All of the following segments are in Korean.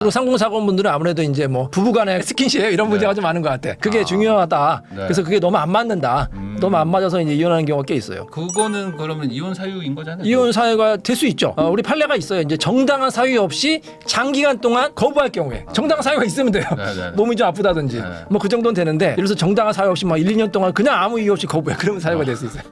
그리고 상공사고분들은 아무래도 이제 뭐 부부간의 스킨십 이런 문제가 좀 많은 것 같아. 그게 중요하다. 네. 그래서 그게 너무 안 맞는다. 너무 안 맞아서 이제 이혼하는 경우가 꽤 있어요. 그거는 그러면 이혼 사유인 거잖아요. 이혼 사유가 될 수 있죠. 우리 판례가 있어요. 이제 정당한 사유 없이 장기간 동안 거부할 경우에 정당한 사유가 있으면 돼요. 네네네. 몸이 좀 아프다든지 네. 뭐 그 정도는 되는데 예를 들어서 정당한 사유 없이 막 1, 2년 동안 그냥 아무 이유 없이 거부해. 그러면 사유가 될 수 있어요.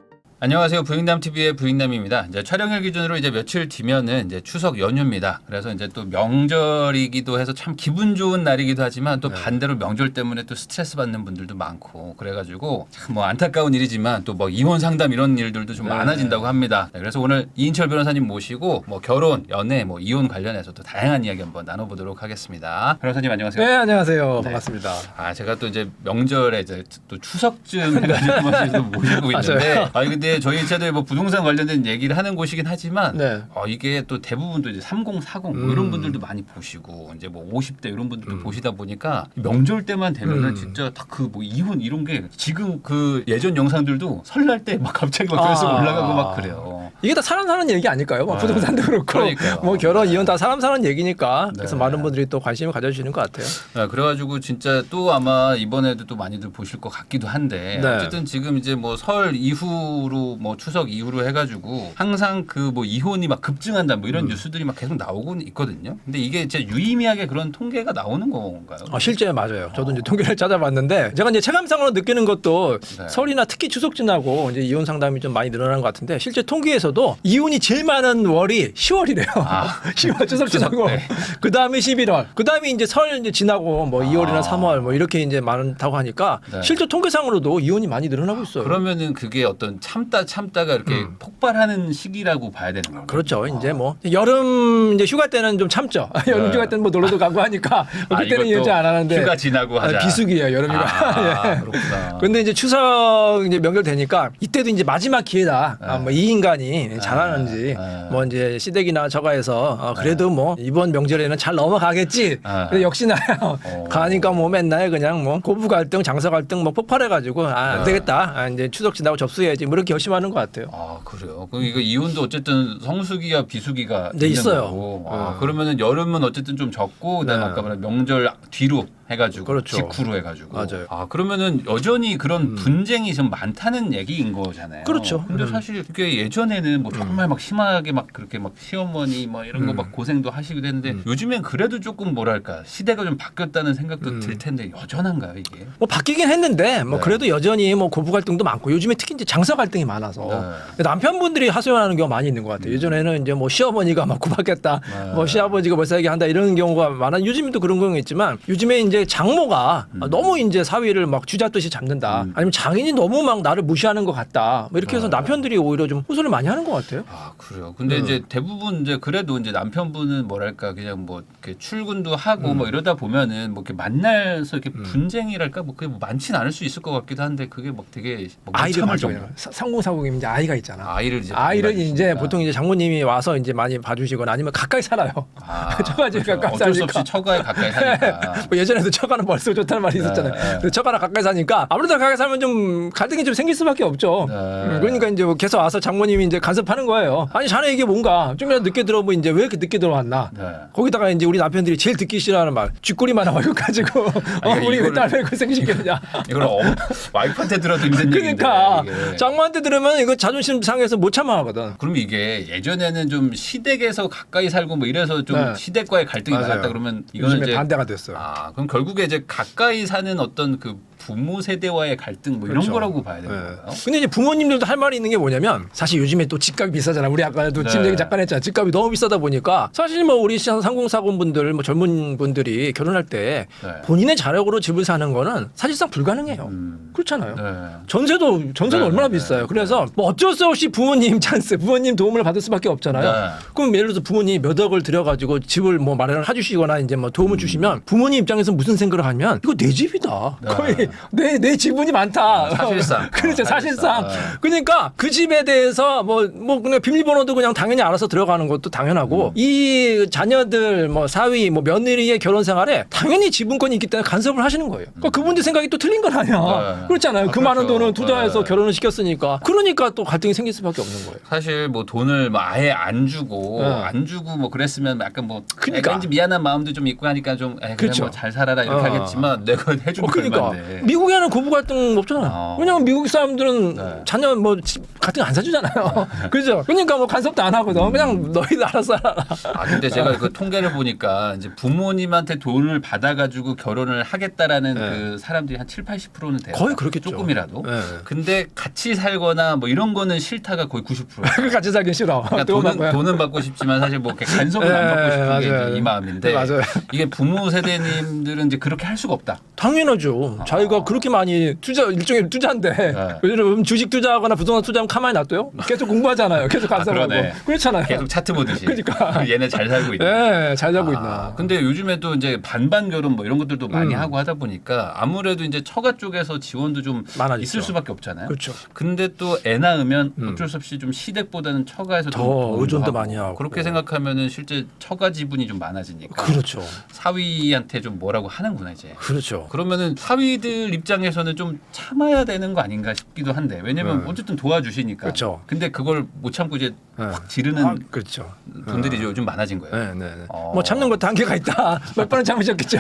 안녕하세요. 부익남 TV의 부익남입니다. 이제 촬영일 기준으로 이제 며칠 뒤면은 이제 추석 연휴입니다. 그래서 이제 또 명절이기도 해서 참 기분 좋은 날이기도 하지만 또 반대로 명절 때문에 또 스트레스 받는 분들도 많고 그래가지고 참 뭐 안타까운 일이지만 또 뭐 이혼 상담 이런 일들도 좀 많아진다고 합니다. 그래서 오늘 이인철 변호사님 모시고 뭐 결혼, 연애, 뭐 이혼 관련해서 또 다양한 이야기 한번 나눠보도록 하겠습니다. 변호사님 안녕하세요. 네, 안녕하세요. 반갑습니다. 아 제가 또 이제 명절에 이제 또 추석쯤 해가지고 한 번씩 또 모시고 있는데 맞아요. 아니 근데 저희 채널 뭐 부동산 관련된 얘기를 하는 곳이긴 하지만 네. 이게 또 대부분 또 이제 30, 40 뭐 이런 분들도 많이 보시고 이제 뭐 50대 이런 분들도 보시다 보니까 명절 때만 되면은 진짜 딱 그 뭐 이혼 이런 게 지금 그 예전 영상들도 설날 때 막 갑자기 막 계속 올라가고 막 그래요. 이게 다 사람 사는 얘기 아닐까요? 뭐 네. 부동산도 그렇고 그러니까요. 뭐 결혼, 이혼 다 사람 사는 얘기니까 그래서 네. 많은 분들이 또 관심을 가져주시는 것 같아요. 네, 그래가지고 진짜 또 아마 이번에도 또 많이들 보실 것 같기도 한데 네. 어쨌든 지금 이제 뭐 설 이후로 뭐 추석 이후로 해가지고 항상 그 뭐 이혼이 막 급증한다 뭐 이런 뉴스들이 막 계속 나오고 있거든요. 근데 이게 진짜 유의미하게 그런 통계가 나오는 건가요? 실제 맞아요. 저도 이제 통계를 찾아봤는데 제가 이제 체감상으로 느끼는 것도 네. 설이나 특히 추석 지나고 이제 이혼 상담이 좀 많이 늘어난 것 같은데 실제 통계에서도 이혼이 제일 많은 월이 10월이래요. 아, 10월 추석 지나고 네. 그 다음에 11월, 그 다음에 이제 설 이제 지나고 뭐 2월이나 3월 뭐 이렇게 이제 많다고 하니까 네. 실제 통계상으로도 이혼이 많이 늘어나고 있어요. 그러면은 그게 어떤 참다가 이렇게 폭발하는 시기라고 봐야 되는 건가요? 그렇죠. 이제 뭐 여름 이제 휴가 때는 좀 참죠. 여름 네. 휴가 때는 뭐 놀러도 가고 하니까 그때는 이것도 이혼 안 하는데 휴가 지나고 하자. 비수기예요 여름휴가. 예. 그렇구나. 근데 이제 추석 이제 명절 되니까 이때도 이제 마지막 기회다. 네. 뭐 이 인간이 잘하는지 네. 뭐 이제 시댁이나 저가에서 그래도 뭐 이번 명절에는 잘 넘어가겠지. 근데 역시나요. 가니까 뭐 맨날 그냥 뭐 고부 갈등, 장사 갈등 뭐 폭발해가지고 안 되겠다. 이제 추석 지나고 접수해야지. 뭐 이렇게 결심하는 것 같아요. 아 그래요. 그럼 이거 이혼도 어쨌든 성수기와 비수기가 네, 있는 있어요. 거고. 그러면은 여름은 어쨌든 좀 적고 그다음에 네. 아까 말한 명절 뒤로 해가지고 그렇죠. 직후로 해가지고. 맞아요. 그러면은 여전히 그런 분쟁이 좀 많다는 얘기인 거잖아요. 그렇죠. 근데 사실 그게 예전에는 뭐 정말 막 심하게 막 그렇게 막 시어머니 뭐 이런 거 막 고생도 하시기도 했는데 요즘엔 그래도 조금 뭐랄까 시대가 좀 바뀌었다는 생각도 들 텐데 여전한가요 이게? 뭐 바뀌긴 했는데 뭐 네. 그래도 여전히 뭐 고부 갈등도 많고 요즘에 특히 이제 장사 갈등이 많아서 남편분들이 하소연하는 경우가 많이 있는 것 같아요. 예전에는 이제 뭐 시어머니가 막 구박했다, 뭐 시아버지가 멀싸게 한다 이런 경우가 많아. 요즘도 그런 경우 있지만 요즘에 이제 장모가 너무 이제 사위를 막 쥐잡듯이 잡는다, 아니면 장인이 너무 막 나를 무시하는 것 같다, 뭐 이렇게 해서 남편들이 오히려 좀 호소를 많이 하는 것 같아요. 아 그래요. 근데 이제 대부분 이제 그래도 이제 남편분은 뭐랄까 그냥 뭐 이렇게 출근도 하고 뭐 이러다 보면은 뭐 이렇게 만나서 이렇게 분쟁이랄까 뭐 그게 뭐 많지는 않을 수 있을 것 같기도 한데 그게 막 되게 막 아이를 참을 봐줘요. 정도. 상공사공이면 이제 아이가 있잖아. 아이를 이제 아이를 이제 봐주시니까. 보통 이제 장모님이 와서 이제 많이 봐주시거나 아니면 가까이 살아요. 처가집이 그렇죠. 가까이 어쩔 수 사니까. 없이 처가에 가까이 사니까. 뭐 예전에도 처가는 벌써 좋다는 말이 있었잖아요. 근데 처가랑 가까이 사니까 아무래도 가까이 살면 좀 갈등이 좀 생길 수밖에 없죠. 그러니까 이제 뭐 계속 와서 장모님이 이제 간섭하는 거예요. 아니 자네 이게 뭔가 좀이라도 늦게 들어오면 이제 왜 이렇게 늦게 들어왔나. 거기다가 이제 우리 남편들이 제일 듣기 싫어하는 말 쥐꼬리만 나와요 가지고 우리 왜 딸 왜 고생시키느냐. 이걸 와이프한테 들어도 힘든 그러니까 얘기인데. 이게. 장모한테 들으면 이거 자존심 상해서 못 참아하거든. 그럼 이게 예전에는 좀 시댁에서 가까이 살고 뭐 이래서 좀 네. 시댁과의 갈등이 맞아요. 많았다 그러면 이거는 요즘에 이제 반대가 됐어요. 그럼 결국에 이제 가까이 사는 어떤 그 부모 세대와의 갈등 뭐 그렇죠. 이런 거라고 봐야 되는 네. 건가요? 근데 이제 부모님들도 할 말이 있는 게 뭐냐면 사실 요즘에 또 집값이 비싸잖아. 우리 아까도 네. 집 얘기 잠깐 했잖아. 집값이 너무 비싸다 보니까 사실 뭐 우리 상공사공분들 뭐 젊은 분들이 결혼할 때 네. 본인의 자력으로 집을 사는 거는 사실상 불가능해요. 그렇잖아요. 네. 전세도 네, 얼마나 네, 비싸요. 네. 그래서 뭐 어쩔 수 없이 부모님 찬스, 부모님 도움을 받을 수밖에 없잖아요. 네. 그럼 예를 들어서 부모님이 몇 억을 들여가지고 집을 뭐 마련을 해주시거나 이제 뭐 도움을 주시면 부모님 입장에서 무슨 생각을 하면 이거 내 집이다. 네. 거의 내 지분이 많다. 사실상. 그렇죠. 사실상. 사실상. 그러니까 그 집에 대해서 뭐 그냥 비밀번호도 그냥 당연히 알아서 들어가는 것도 당연하고 이 자녀들 뭐 사위 뭐 며느리의 결혼 생활에 당연히 지분권이 있기 때문에 간섭을 하시는 거예요. 그러니까 그분들 생각이 또 틀린 건 아니야. 그렇잖아요. 그 많은 그렇죠. 돈을 투자해서 결혼을 시켰으니까. 그러니까 또 갈등이 생길 수밖에 없는 거예요. 사실 뭐 돈을 뭐 아예 안 주고 뭐 그랬으면 약간 뭐 그러니까. 왠지 미안한 마음도 좀 있고 하니까 좀 그래 그렇죠. 뭐 잘 살아라 이렇게 하겠지만 내가 해준 게 그러니까 얼마인데. 미국에는 고부 갈등 없잖아. 왜냐면 미국 사람들은 네. 자녀 뭐 갈등 안 사주잖아요. 그죠? 그러니까 뭐 간섭도 안 하거든. 그냥 너희들 알아서 살아라. 근데 제가 그 통계를 보니까 이제 부모님한테 돈을 받아가지고 결혼을 하겠다라는 그 사람들이 한 7-80%는 돼요. 거의 그렇겠죠. 조금이라도. 네. 근데 같이 살거나 뭐 이런 거는 싫다가 거의 90%예요. 그 같이 살기 싫어. 그러니까 돈은 받고 싶지만 사실 뭐 이렇게 간섭은 안 받고 싶은 게 맞아요. 이제 이 마음인데 맞아요. 이게 부모 세대님들은 이제 그렇게 할 수가 없다. 당연하죠. 자기가 그렇게 많이 일종의 투자인데 요즘 주식 투자하거나 부동산 투자하면 가만히 놔둬요? 계속 공부하잖아요. 계속 간섭하고. 그러네. 그렇잖아요. 계속 차트 보듯이. 그러니까. 얘네 잘 살고 있다. 네, 잘 살고 있나. 근데 요즘에 또 이제 반반 결혼 뭐 이런 것들도 많이 하고 하다 보니까 아무래도 이제 처가 쪽에서 지원도 좀 많아지죠. 있을 수밖에 없잖아요. 그렇죠. 근데 또 애 낳으면 어쩔 수 없이 좀 시댁보다는 처가에서 더 좀 의존도 하고. 많이 하고. 그렇게 생각하면은 실제 처가 지분이 좀 많아지니까 그렇죠. 사위한테 좀 뭐라고 하는구나 이제. 그렇죠. 그러면은 사위들 입장에서는 좀 참아야 되는 거 아닌가 싶기도 한데 왜냐면 어쨌든 도와주시니까. 그렇죠. 근데 그걸 못 참고 이제 확 지르는 그렇죠. 분들이 요즘 많아진 거예요. 네, 네, 네. 뭐 참는 것도 한계가 있다. 몇 번은 참으셨겠죠.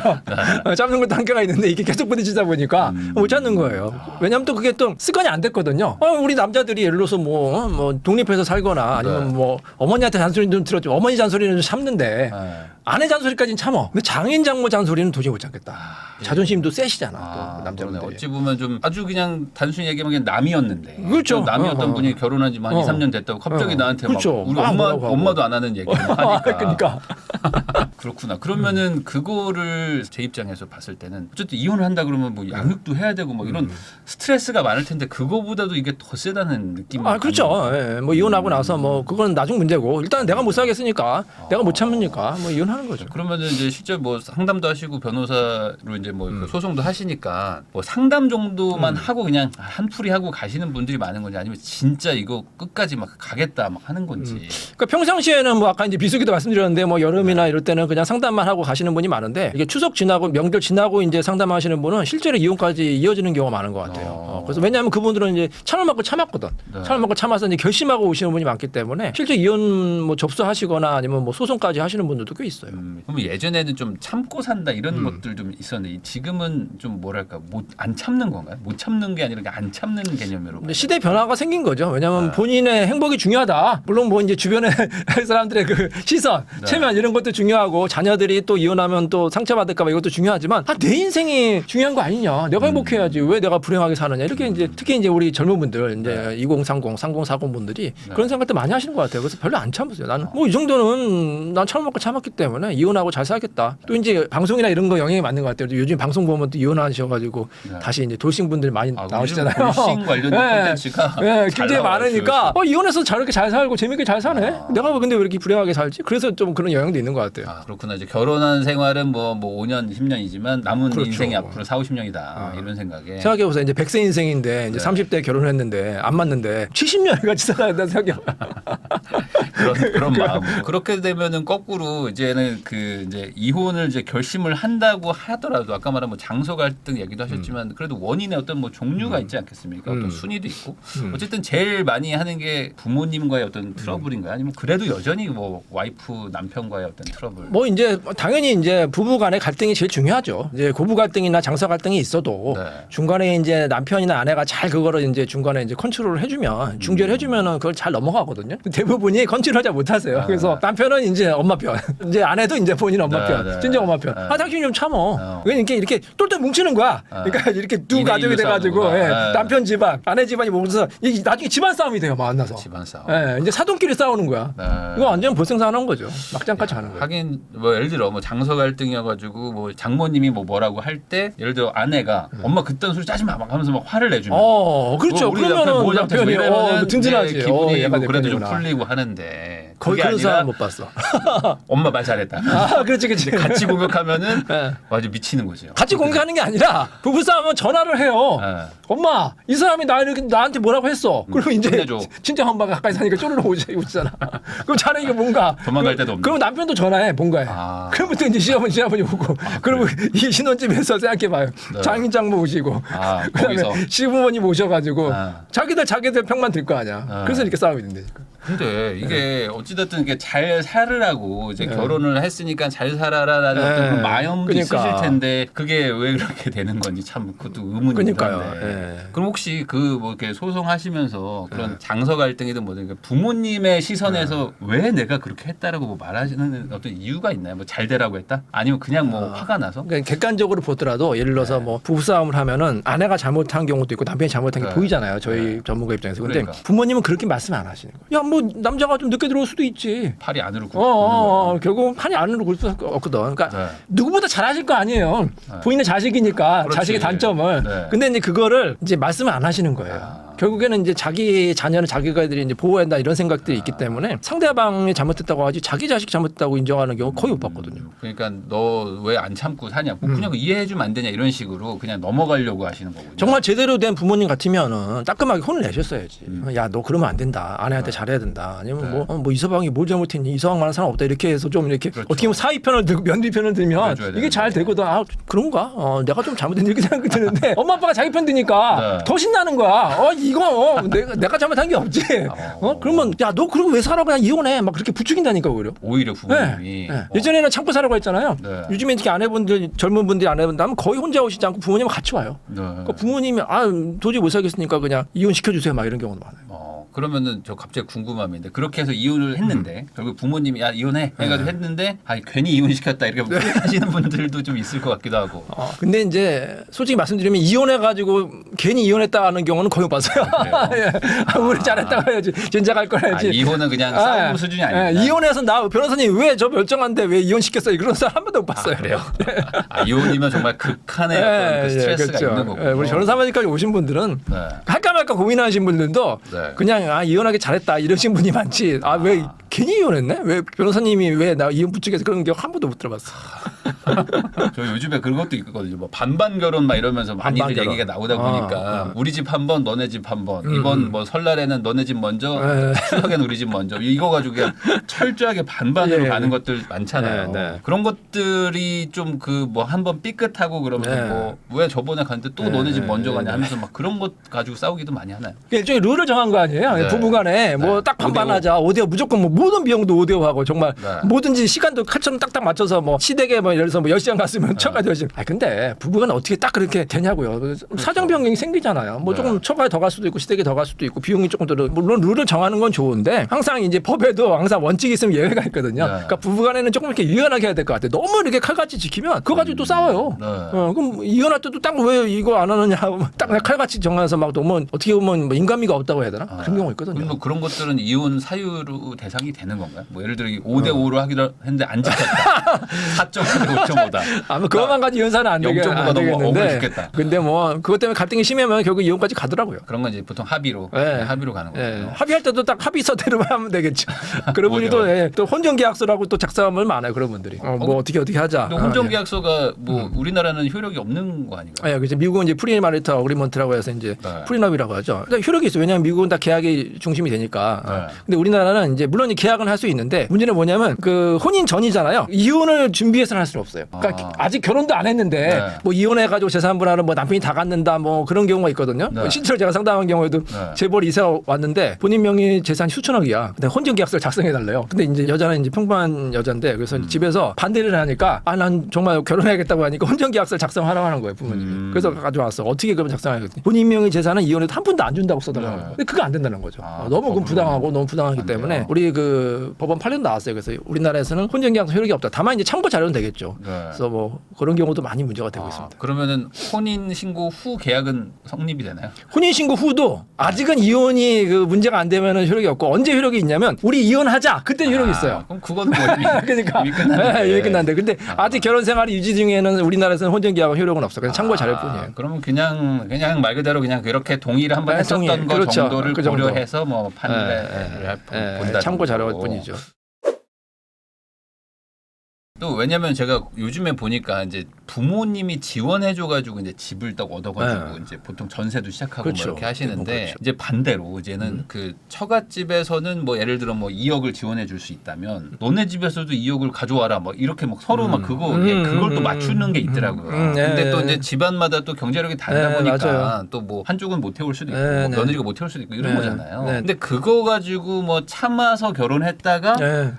참는 것도 한계가 있는데 이게 계속 부딪히다 보니까 못 참는 거예요. 왜냐하면 또 그게 또 습관이 안 됐거든요. 우리 남자들이 예를 들어서 뭐 독립해서 살거나 아니면 뭐 어머니한테 잔소리 좀 들었죠. 어머니 잔소리는 좀 참는데 아내 잔소리까지는 참어. 근데 장인 장모 잔소리는 도저히 못 참겠다. 자존심도 세시잖아. 또 남자분들이. 어찌 보면 좀 아주 그냥 단순히 얘기하면 그냥 남이었는데. 그렇죠. 남이었던 분이 결혼한 지 한 2, 3년 됐다고 갑자기 나한테 그렇죠. 막 우리 뭐라고 하고. 엄마도 안 하는 얘기를 하니까. 그러니까. 그렇구나. 그러면은 그거를 제 입장에서 봤을 때는 어쨌든 이혼을 한다 그러면 뭐 양육도 해야 되고 뭐 이런 스트레스가 많을 텐데 그거보다도 이게 더 세다는 느낌이. 그렇죠. 예, 뭐 이혼하고 나서 뭐 그건 나중 문제고 일단 내가 못 살겠으니까 내가 못 참으니까 뭐 이혼하는 거죠. 그러면은 이제 실제 뭐 상담도 하시고 변호사로 이제 뭐 소송도 하시니까 뭐 상담 정도만 하고 그냥 한풀이 하고 가시는 분들이 많은 건지 아니면 진짜 이거 끝까지 막 가겠다 막 하는 건지. 그러니까 평상시에는 뭐 아까 이제 비수기도 말씀드렸는데 뭐 여름이나 이럴 때는 그냥 상담만 하고 가시는 분이 많은데 이게 추석 지나고 명절 지나고 이제 상담하시는 분은 실제로 이혼까지 이어지는 경우가 많은 것 같아요. 그래서 왜냐하면 그분들은 이제 참을 만큼 참았거든. 참을 만큼 참아서 이제 결심하고 오시는 분이 많기 때문에 실제 이혼 뭐 접수하시거나 아니면 뭐 소송까지 하시는 분들도 꽤 있어요. 그럼 예전에는 좀 참고 산다 이런 것들 좀 있었는데 지금은 좀 뭐랄까 안 참는 건가요? 못 참는 게 아니라 안 참는 개념으로. 근데 시대 변화가 생긴 거죠. 왜냐하면 본인의 행복이 중요하다. 물론 뭐 이제 주변의 사람들의 그 시선, 체면 이런 것도 중요하고 자녀들이 또 이혼하면 또 상처받을까봐 이것도 중요하지만 내 인생이 중요한 거 아니냐. 내가 행복해야지. 왜 내가 불행하게 사느냐. 이렇게 이제 특히 이제 우리 젊은 분들 이제 2030, 3040 분들이 그런 생각도 많이 하시는 것 같아요. 그래서 별로 안 참으세요. 나는 뭐 이 정도는 난 참을 만큼 참았기 때문에 이혼하고 잘 살겠다. 또 이제 방송이나 이런 거 영향이 맞는 것 같아요. 요즘 방송 보면 또 이혼하셔가지고 다시 이제 돌싱 분들 많이 나오시잖아요. 돌싱 관련 콘텐츠가 굉장히 많으니까 이혼해서 저렇게 잘 살고 재밌게 잘 사네. 내가 근데 왜 이렇게 불행하게 살지? 그래서 좀 그런 영향도 있는 것 같아요. 그렇구나. 이제 결혼한 생활은 뭐 5년, 10년이지만 남은 그렇죠. 인생이 앞으로 4, 50년이다. 이런 생각에. 생각해보세요. 이제 100세 인생인데 이제 30대 결혼했는데 안 맞는데 70년 같이 살아야 된다 생각해. 그런 마음. 그렇게 되면은 거꾸로 이제는 그 이제 이혼을 이제 결심을 한다고 하더라도 아까 말한 뭐 장소 갈등 얘기도 하셨지만 그래도 원인의 어떤 뭐 종류가 있지 않겠습니까? 어떤 순위도 있고 어쨌든 제일 많이 하는 게 부모님과의 어떤 트러블인가요? 아니면 그래도 여전히 뭐 와이프 남편과의 어떤 트러블? 뭐 이제 당연히 이제 부부 간의 갈등이 제일 중요하죠. 이제 고부 갈등이나 장사 갈등이 있어도 중간에 이제 남편이나 아내가 잘 그거를 이제 중간에 이제 컨트롤을 해주면 중재를 해주면은 그걸 잘 넘어가거든요. 대부분이 컨트롤 잘 못하세요. 그래서 남편은 이제 엄마 편, 이제 아내도 이제 본인 엄마 편, 진정 엄마 편. 당신 좀 참어. 그러니까 이렇게 똘똘 뭉치는 거야. 그러니까 이렇게 두 가족이 돼가지고 남편 집안, 아내 집안이 모여서 이게 나중에 집안 싸움이 돼요. 만나서. 집안 싸움. 이제 사돈끼리 싸우는 거야. 이거 완전 볼생사하는 거죠. 막장까지 하는 거예요. 하긴 뭐 예를 들어 뭐 장서 갈등이어가지고 뭐 장모님이 뭐라고 할 때 예를 들어 아내가 엄마 그딴 소리 짜지 마 막 하면서 막 화를 내주면. 그렇죠. 우리 그러면은 남편이 남편이 든든하지. 기분이 얘가 뭐 그래도 좀 내 편이구나. 풀리고 하는데 거의 그게 그런 아니라 사람 못 봤어. 엄마 말 잘했다. 아, 그렇지, 그렇지. 같이 공격하면은 네. 완전 미치는 거죠. 같이 공격하는 게 아니라 부부싸움은 전화를 해요. 네. 엄마, 이 사람이 나한테 뭐라고 했어. 그리고 이제 혼내줘. 친정 엄마가 가까이 사니까 쪼르르 오잖아. 그럼 자네 이게 뭔가. 도망갈 데도 없네. 그럼 남편도 전화해, 뭔가에. 아. 그러면부터 이제 시어머니 오고. 그리고 이 신혼집에서 생각해봐요. 네. 장인 장모 오시고. 아, 그다음에 거기서. 시부모님 오셔가지고. 아. 자기들 평만 들 거 아니야. 아. 그래서 이렇게 싸움이 된다니까. 근데 이게 어찌됐든 이게 잘 살으라고 이제 네. 결혼을 했으니까 잘 살아라라는 네. 어떤 마음도 그러니까. 있으실 텐데 그게 왜 그렇게 되는 건지 참 그것도 의문이긴 그러니까요. 한데. 예. 그럼 혹시 그 뭐 이렇게 소송하시면서 그런 장서 갈등이든 뭐든 그 부모님의 시선에서 왜 내가 그렇게 했다라고 뭐 말하시는 어떤 이유가 있나요? 뭐 잘 되라고 했다? 아니면 그냥 뭐 화가 나서? 그러니까 객관적으로 보더라도 예를 들어서 뭐 부부싸움을 하면은 아내가 잘못한 경우도 있고 남편이 잘못한 게 네. 보이잖아요. 저희 네. 전문가 입장에서. 근데 그러니까. 부모님은 그렇게 말씀 안 하시는 거예요. 야, 뭐 남자가 좀 늦게 들어올 수도 있지. 팔이 안으로 굽는 결국 판이 안으로 굴 수밖에 없거든. 그러니까 네. 누구보다 잘하실 거 아니에요. 네. 본인의 자식이니까 그렇지. 자식의 단점을. 네. 근데 이제 그거를 이제 말씀을 안 하시는 거예요. 아. 결국에는 이제 자기 자녀는 자기가 애들이 이제 보호해야 한다 이런 생각들이 있기 때문에 상대방이 잘못했다고 하지 자기 자식 잘못했다고 인정하는 경우 거의 못 봤거든요. 그러니까 너 왜 안 참고 사냐? 뭐 그냥 이해해주면 안 되냐 이런 식으로 그냥 넘어가려고 하시는 거군요. 정말 제대로 된 부모님 같으면은 따끔하게 혼을 내셨어야지. 야, 너 그러면 안 된다. 아내한테 네. 잘해야 된다. 아니면 네. 뭐 이서방이 뭘 잘못했니? 이서방 말하는 사람 없다. 이렇게 해서 좀 이렇게 그렇죠. 어떻게 보면 사위 편을 들고 며느리 편을 들면 그래줘야 이게 잘 되는데. 되거든. 아, 그런가? 내가 좀 잘못했니? 이렇게 생각이 드는데 엄마 아빠가 자기 편 드니까 네. 더 신나는 거야. 이거 내가 잘못한 게 없지. 그러면 야, 너 그리고 왜 살아? 그냥 이혼해. 막 그렇게 부추긴다니까 오히려. 오히려 부모님이 예전에는 참고 살라고 했잖아요. 네. 요즘에 특히 아내분들 젊은 분들이 아내분들 하면 거의 혼자 오시지 않고 부모님은 같이 와요. 네. 그러니까 부모님이 도저히 못 살겠으니까 그냥 이혼 시켜주세요 막 이런 경우도 많아요. 그러면은 저 갑자기 궁금함인데 그렇게 해서 이혼을 했는데 결국 부모님이 야 이혼해 해가지고 했는데 괜히 이혼시켰다 이렇게 하시는 분들도 좀 있을 것 같기도 하고. 근데 이제 솔직히 말씀드리면 이혼해가지고 괜히 이혼했다는 경우는 거의 못 봤어요. 그래요? 우리 잘했다고 해야지. 진짜 갈 걸 해야지. 이혼은 그냥 싸움 수준이 아니야. 이혼해서 나 변호사님 왜 저 멀쩡한데 왜 이혼시켰어요? 그런 사람 한 번도 못 봤어요. 그래요? 이혼이면 정말 극한의 어떤 그 스트레스가 있는 거고. 우리 변호사님까지 오신 분들은 네. 할까 말까 고민하신 분들도 네. 그냥 이혼하기 잘했다 이러신 분이 많지. 왜 괜히 이혼했네? 왜 변호사님이 왜 나 이혼 부추겨서 그런 게 한 번도 못 들어봤어. 저 요즘에 그것도 있거든요. 뭐 반반 결혼 막 이러면서 많이들 반반 결혼. 얘기가 나오다 보니까 우리 집 한 번, 너네 집 한 번. 이번 뭐 설날에는 너네 집 먼저, 추석에는 우리 집 먼저. 이거 가지고 그냥 철저하게 반반으로 예. 가는 것들 많잖아요. 네. 그런 것들이 좀 그 뭐 한 번 삐끗하고 그러면 네. 뭐 왜 저번에 갔는데 또 너네 집 먼저 가냐 하면서 막 그런 것 가지고 싸우기도 많이 하나요? 일종의 룰을 정한 거 아니에요? 네. 부부간에 뭐 딱 네. 반반하자. 5대5 무조건 뭐 모든 비용도 5대5하고 정말 네. 뭐든지 시간도 칼처럼 딱딱 맞춰서 뭐 시댁에 뭐 예를 들어서 뭐 10시간 갔으면 처가 10시간. 근데 부부간 어떻게 딱 그렇게 되냐고요. 사정 변경이 생기잖아요. 뭐 네. 조금 처가에 더 갈 수도 있고 시댁에 더 갈 수도 있고 비용이 조금 들어. 물론 룰을 정하는 건 좋은데 항상 이제 법에도 항상 원칙이 있으면 예외가 있거든요. 네. 그러니까 부부간에는 조금 이렇게 유연하게 해야 될 것 같아요. 너무 이렇게 칼같이 지키면 그거 가지고 또 싸워요. 네. 그럼 이혼할 때도 딱 왜 이거 안 하느냐 딱 칼같이 정해서 막 너무 어떻게 보면 뭐 인간미가 없다고 해야 되나 그런 경우 있거든요. 그럼 뭐 그런 것들은 이혼 사유로 대상이 되는 건가요? 뭐 예를 들어 5대5로 하기로 했는데 안 지켰다. 4.5대 5.5다. 아마 그것만 가지고 이혼사는 안 0.5가 너무 되겠는데. 억울해 죽겠다. 근데 뭐 그것 때문에 갈등이 심하면 결국 이혼까지 가더라고요. 그런 건 이제 보통 합의로 네. 합의로 가는 거예요. 합의할 때도 딱 합의서대로 하면 되겠죠. 그런 분이 또 혼전계약서라고 또 작성하면 많아요. 그런 분들이. 뭐 어떻게 하자. 근데 혼전계약서가 뭐 우리나라는 효력이 없는 거 아닌가요? 그래서 미국은 이제 프리마리터 어그리먼트라고 해서 이제 네. 프리너비라고 하죠. 근데 효력이 있어요. 왜냐하면 미국은 다 계약이 중심이 되니까. 네. 근데 우리나라는 이제 물론 계약은 할 수 있는데 문제는 뭐냐면 그 혼인 전이잖아요. 이혼을 준비해서는 할 수는 없어요. 그러니까 아직 결혼도 안 했는데 네. 뭐 이혼해가지고 재산분할은 뭐 남편이 다 갖는다 뭐 그런 경우가 있거든요. 네. 실제로 제가 상담한 경우에도 네. 재벌이 이사 왔는데 본인 명의 재산이 수천억이야. 근데 혼전계약서를 작성해 달래요. 근데 이제 여자는 이제 평범한 여자인데 그래서 집에서 반대를 하니까 난 정말 결혼해야겠다고 하니까 혼전계약서를 작성하라고 하는 거예요 부모님이. 그래서 가져왔어. 어떻게 그러면 작성하겠지? 본인 명의 재산은 이혼해도 한 푼도 안 준다고 써달라고 하는 거예요. 근데 그게 안 된다는 거죠. 너무 그건 부당하고 너무 부당하기 때문에 우리 그 법원 판례도 나왔어요. 그래서 우리나라에서는 혼전계약서 효력이 없다. 다만 이제 참고 자료는 되겠죠. 네. 그래서 뭐 그런 경우도 많이 문제가 되고 있습니다. 그러면은 혼인 신고 후 계약은 성립이 되나요? 혼인신고 후도 아직은 이혼이 그 문제가 안 되면은 효력이 없고 언제 효력이 있냐면 우리 이혼하자 그때 효력이 있어요. 그럼 그건 뭐 이미, 그러니까 이미 끝났는데. 이미 끝났는데 근데 아직 결혼 생활이 유지 중에는 우리나라에서는 혼전계약은 효력은 없어. 그냥 참고 자료일 뿐이에요. 그러면 그냥 말 그대로 그냥 그렇게 동의를 한번 네, 했었던 동의. 거 그렇죠. 정도를 그 정도. 고려해서 뭐 판례를 본다. 참고 자료. 할 뿐이죠. 또 왜냐면 제가 요즘에 보니까 이제 부모님이 지원해줘가지고 이제 집을 딱 얻어가지고 이제 보통 전세도 시작하고 그렇죠. 뭐 이렇게 하시는데 그렇죠. 이제 반대로 이제는 그 처갓집에서는 뭐 예를 들어 뭐 2억을 지원해줄 수 있다면 너네 집에서도 2억을 가져와라 뭐 이렇게 막 서로 막 그거 그걸 또 맞추는 게 있더라고요. 근데 또 이제 집안마다 또 경제력이 다르다 보니까 또 뭐 한쪽은 못 해올 수도 있고 뭐 며느리가 못 해올 수도 있고 이런 거잖아요. 근데 그거 가지고 뭐 참아서 결혼했다가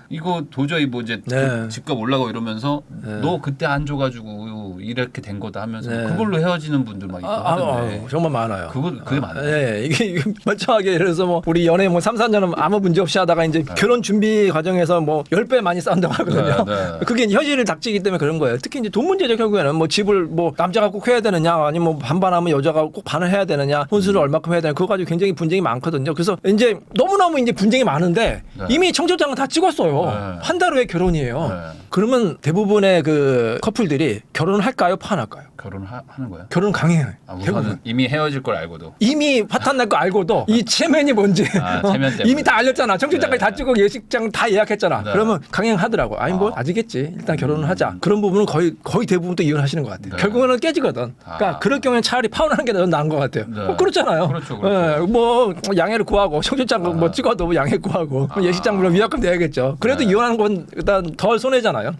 이거 도저히 뭐 이제 집값 올라가고 이러면서 너 그때 안 줘가지고 이렇게 된 거다 하면서 그걸로 헤어지는 분들 막 있고 하던데 정말 많아요. 그게 많아요. 네, 이게 멀쩡하게 예를 들어서 뭐 우리 연애 뭐 3, 4년은 아무 문제 없이 하다가 이제 결혼 준비 과정에서 뭐 10배 많이 싸운다고 하거든요. 그게 현실을 닥치기 때문에 그런 거예요. 특히 이제 돈 문제죠. 결국에는 뭐 집을 뭐 남자가 꼭 해야 되느냐 아니면 뭐 반반하면 여자가 꼭 반을 해야 되느냐 혼수를 얼마큼 해야 되느냐 그거 가지고 굉장히 분쟁이 많거든요. 그래서 이제 너무너무 이제 분쟁이 많은데 이미 청첩장은 다 찍었어요. 한 달 후에 결혼이에요. 그러면 대부분의 그 커플들이 결혼을 할까요? 파혼할까요? 결혼하는 거예요? 결혼 강행해요. 우선은 이미 헤어질 걸 알고도 이미 파탄 날 거 알고도 이 체면이 뭔지 체면 때문에. 이미 다 알렸잖아. 청첩장까지 다 찍고 예식장 다 예약했잖아. 그러면 강행하더라고. 아니 뭐 아직겠지. 일단 결혼을 하자. 그런 부분은 거의 대부분 또 이혼하시는 것 같아요. 결국에는 깨지거든. 그러니까 그럴 경우에는 차라리 파혼하는 게 더 나은 것 같아요. 그렇잖아요. 그렇죠. 뭐 양해를 구하고 청첩장 뭐 찍어도 뭐 양해 구하고 예식장 물론 위약금 내야겠죠. 그래도 이혼하는 건 일단 덜 손해잖아요.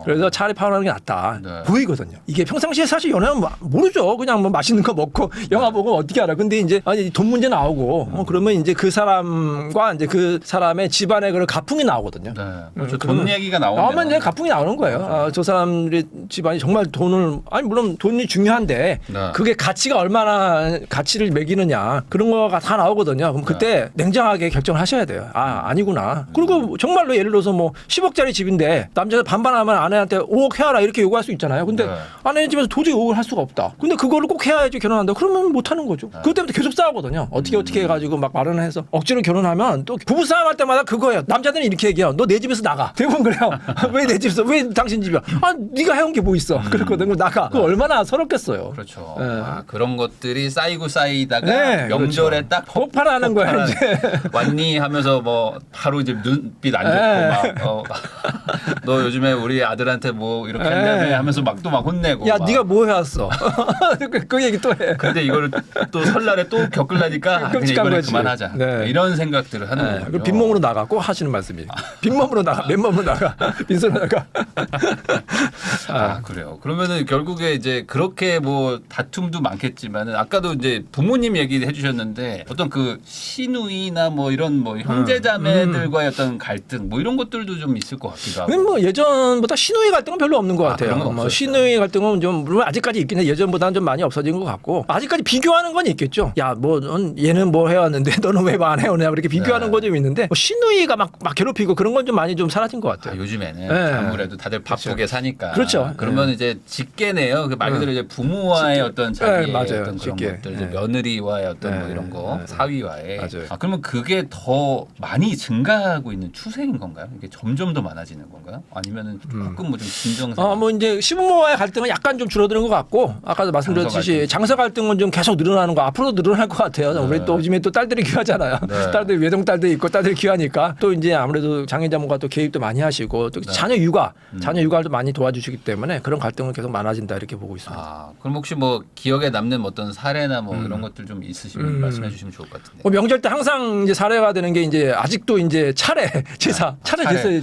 그래서 차라리 파혼하는 게 낫다. 보이거든요. 이게 평상시에 사실 연애는 모르죠. 그냥 뭐 맛있는 거 먹고 영화 보고 어떻게 알아. 근데 이제 아니 돈 문제 나오고 그러면 이제 그 사람과 이제 그 사람의 집안의 그런 가풍이 나오거든요. 그렇죠. 돈 얘기가 나오면 이제 가풍이 나오는 거예요. 저 사람들의 집안이 정말 돈을 아니 물론 돈이 중요한데 그게 가치가 얼마나 가치를 매기느냐 그런 거가 다 나오거든요. 그럼 그때 냉정하게 결정을 하셔야 돼요. 아니구나. 그리고 정말로 예를 들어서 뭐 10억짜리 집인데 남자가 반반하면 아내한테 5억 해라 이렇게 요구할 수 있잖아요. 근데 아내 집에서 도저히 5억을 할 수가 없다. 근데 그거를 꼭 해야지 결혼한다. 그러면 못 하는 거죠. 그것 때문에 계속 싸우거든요. 어떻게 해가지고 막 마련을 해서 억지로 결혼하면 또 부부싸움 할 때마다 그거예요. 남자들은 이렇게 얘기해요. 너 내 집에서 나가. 대부분 그래요. 왜 내 집에서 왜 당신 집이야? 네가 해온 게 뭐 있어. 그렇거든. 그럼 나가. 그거 얼마나 서럽겠어요. 그렇죠. 그런 것들이 쌓이고 쌓이다가 명절에 딱 폭발하는 거야 이제. 왔니 하면서 뭐 바로 이제 눈빛 안 좋고 막 너 요즘에 우리 아들한테 뭐 이렇게 했냐며 하면서 막 또 막 혼내고 야 네가 뭐 해왔어. 그 얘기 또 해. 근데 이거를 또 설날에 또 겪으려니까 그냥 이번에 그만하자. 이런 생각들을 하는 거예요. 빈몸으로 나가. 꼭 하시는 말씀이. 빈몸으로 나가. 맨몸으로 나가. 빈손으로 나가. 그래요. 그러면은 결국에 이제 그렇게 뭐 다툼도 많겠지만은 아까도 이제 부모님 얘기해 주셨는데 어떤 그 시누이나 뭐 이런 뭐 형제자매들과의 어떤 갈등 뭐 이런 것들도 좀 있을 것 같기도 하고. 뭐 예전보다 시누이 갈등은 별로 없는 것 같아요. 뭐 시누이 갈등은 좀 물론 아직까지 있긴 해. 예전보다는 좀 많이 없어진 것 같고 아직까지 비교하는 건 있겠죠. 야 뭐 얘는 뭐 해왔는데 너는 왜 안 해오냐 그렇게 비교하는 거 좀 있는데 뭐 시누이가 막 괴롭히고 그런 건 좀 많이 좀 사라진 것 같아요. 요즘에는 아무래도 다들 바쁘게 사니까. 그렇죠. 그러면 이제 직계네요. 말 그대로 이제 부모와의 어떤 자기의 어떤 그런 것들, 이제 며느리와의 어떤 뭐 이런 거, 사위와의. 그러면 그게 더 많이 증가하고 있는 추세인 건가요? 이게 점점 더 많아지는 건가요? 아니면은 조금 뭐 좀 진정상? 뭐 이제 시부모와의 갈등은 약간 좀 줄어드는 것 같고 아까도 말씀드렸듯이 장서 갈등은 좀 계속 늘어나는 거 앞으로도 늘어날 것 같아요. 우리 또 요즘에 또 딸들이 귀하잖아요. 딸들 외동 딸도 있고 딸들이 귀하니까 또 이제 아무래도 장인장모가 또 개입도 많이 하시고 또 자녀 육아를 좀 많이 도와주시기 때문에 그런 갈등은 계속 많아진다 이렇게 보고 있습니다. 그럼 혹시 뭐 기억에 남는 어떤 사례나 뭐 이런 것들 좀 있으시면 말씀해 주시면 좋을 것 같은데. 명절 때 항상 이제 사례가 되는 게 이제 아직도 이제 차례 제사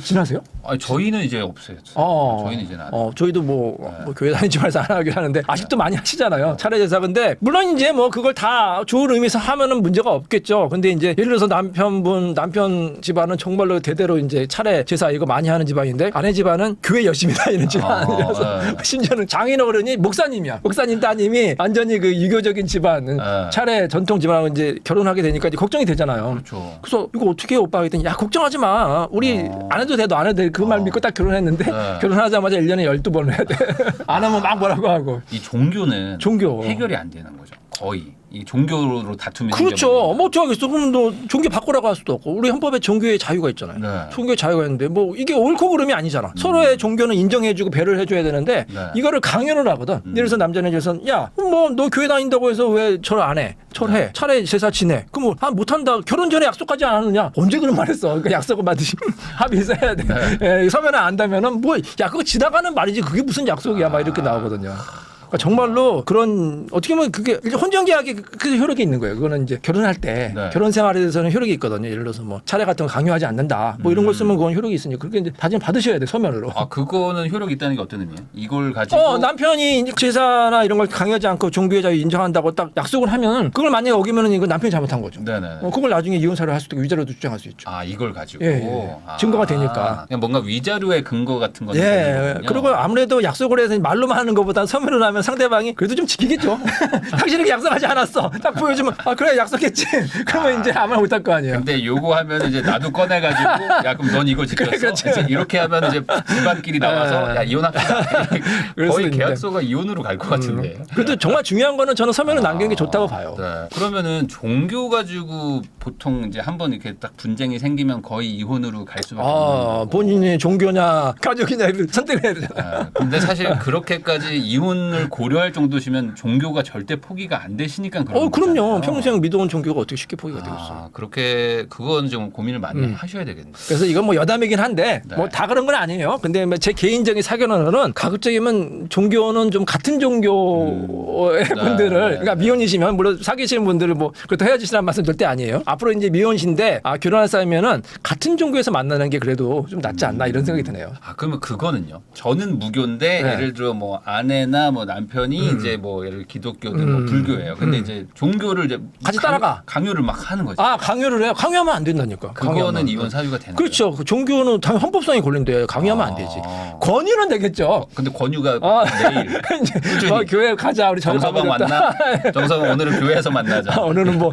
지나세요? 저희는 이제 없어요. 저희는 이제는 안 해요. 저희도 뭐 교회 다니지만서 안 하긴 하는데 아직도 많이 하시잖아요. 차례 제사. 근데 물론 이제 뭐 그걸 다 좋은 의미에서 하면은 문제가 없겠죠. 근데 이제 예를 들어서 남편 집안은 정말로 대대로 이제 차례 제사 이거 많이 하는 집안인데 아내 집안은 교회 열심히 다니는 집안이라서 심지어는 장인 어른이 목사님이야. 목사님 따님이 완전히 그 유교적인 집안 차례 전통 집안하고 이제 결혼하게 되니까 이제 걱정이 되잖아요. 그렇죠. 그래서 이거 어떻게 해 오빠 했더니 야 걱정하지 마. 우리 안 해도 돼. 너 안 해도 돼. 그 말 믿고 딱 결혼했는데 결혼하자마자 1년에 12번을 해야 돼. 안 하면 막 뭐라고 하고. 이 종교는 해결이 안 되는 거죠. 거의 이 종교로 다툼이 그렇죠. 생겨버리니까. 뭐 어쩌겠어. 그럼 너 종교 바꾸라고 할 수도 없고 우리 헌법에 종교의 자유가 있잖아요. 네. 종교의 자유가 있는데 뭐 이게 옳고 그름이 아니잖아. 서로의 종교는 인정해주고 배려를 해줘야 되는데 네. 이거를 강요를 하거든. 예를 들어서 남자는 야, 뭐 너 교회 다닌다고 해서 왜 절 안 해? 절해. 차라리 제사 지내. 그럼 뭐 못한다. 결혼 전에 약속하지 않았느냐? 언제 그런 말했어? 그러니까 약속을 받으시 합의해서 해야 돼. 예, 서면에 안다면은 뭐 야 그거 지나가는 말이지. 그게 무슨 약속이야? 막 이렇게 나오거든요. 그러니까 정말로 그런 어떻게 보면 그게 이제 혼전계약이 그 효력이 있는 거예요. 그거는 이제 결혼할 때 네. 결혼 생활에 대해서는 효력이 있거든요. 예를 들어서 뭐 차례 같은 거 강요하지 않는다. 뭐 이런 걸 쓰면 그건 효력이 있으니까 그렇게 이제 다짐 받으셔야 돼 서면으로. 아 그거는 효력이 있다는 게 어떤 의미예요? 이걸 가지고 남편이 이제 제사나 이런 걸 강요하지 않고 종교의 자유 인정한다고 딱 약속을 하면 그걸 만약에 어기면은 이거 남편이 잘못한 거죠. 네네. 그걸 나중에 이혼 사유를 할 수도 있고 위자료도 주장할 수 있죠. 아 이걸 가지고 증거가 되니까. 그냥 뭔가 위자료의 근거 같은 거는 예. 되는 거군요. 그리고 아무래도 약속을 해서 말로만 하는 것보다 서면으로 하면 상대방이 그래도 좀 지키겠죠. 당신에게 약속하지 않았어. 딱 보여주면 그래 약속했지. 그러면 이제 아무 말 못할 거 아니에요. 근데 요거 하면 이제 나도 꺼내가지고 야 그럼 넌 이거 지켰어? 그렇죠. 이제 이렇게 하면 이제 집안끼리 나와서 야 이혼합시다. 그럴 수도 거의 있는데. 계약서가 이혼으로 갈 것 같은데. 그래도 정말 중요한 거는 저는 서면을 남기는 게 좋다고 봐요. 네. 그러면은 종교 가지고 보통 이제 한번 이렇게 딱 분쟁이 생기면 거의 이혼으로 갈 수밖에 없는 거고. 본인이 종교냐 가족이냐를 선택을 해야 되잖아요. 네. 근데 사실 그렇게까지 이혼을 고려할 정도시면 종교가 절대 포기가 안 되시니까 그런 그럼요. 거잖아요. 평생 믿어온 종교가 어떻게 쉽게 포기가 되겠어요. 그렇게 그건 좀 고민을 많이 하셔야 되겠네요. 그래서 이건 뭐 여담이긴 한데 네. 뭐 다 그런 건 아니에요. 근데 뭐제 개인적인 사견으로는 가급적이면 종교는 좀 같은 종교의 분들을 그러니까 미혼이시면 물론 사귀시는 분들을 뭐 그렇다 헤어지시라는 말씀 절대 아니에요. 앞으로 이제 미혼이신데 결혼할 사람이면은 같은 종교에서 만나는 게 그래도 좀 낫지 않나 이런 생각이 드네요. 그러면 그거는요. 저는 무교인데 네. 예를 들어 뭐 아내나 뭐 남편이 이제 뭐 예를 들어 기독교든 뭐 불교예요. 근데 이제 종교를 이제 같이 따라가. 강요를 막 하는 거죠. 강요를 해요. 강요하면 안 된다니까. 그거는 강요하면. 이혼 사유가 되는 그렇죠. 그 종교는 당연히 헌법상의 권리인데 강요하면 안 되지. 권유는 되겠죠. 근데 권유가 내일 이제 꾸준히 교회 가자 우리 정서방 만나. 정서방 오늘은 교회에서 만나자. 오늘은 뭐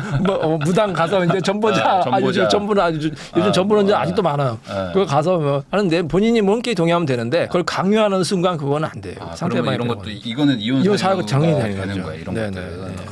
무당 가서 이제 전보자 전보자. 전부는 요즘 전부는 이제 아직도 많아요. 네. 그거 가서 뭐 하는데 본인이 뭔게 동의하면 되는데 그걸 강요하는 순간 그거는 안 돼요. 그러면 상대방이 이런 그런 것도 거는. 이거는 이혼 이혼 사유가 사유가 정리되는 되는 거죠. 거야. 이런 네네, 것들은. 네.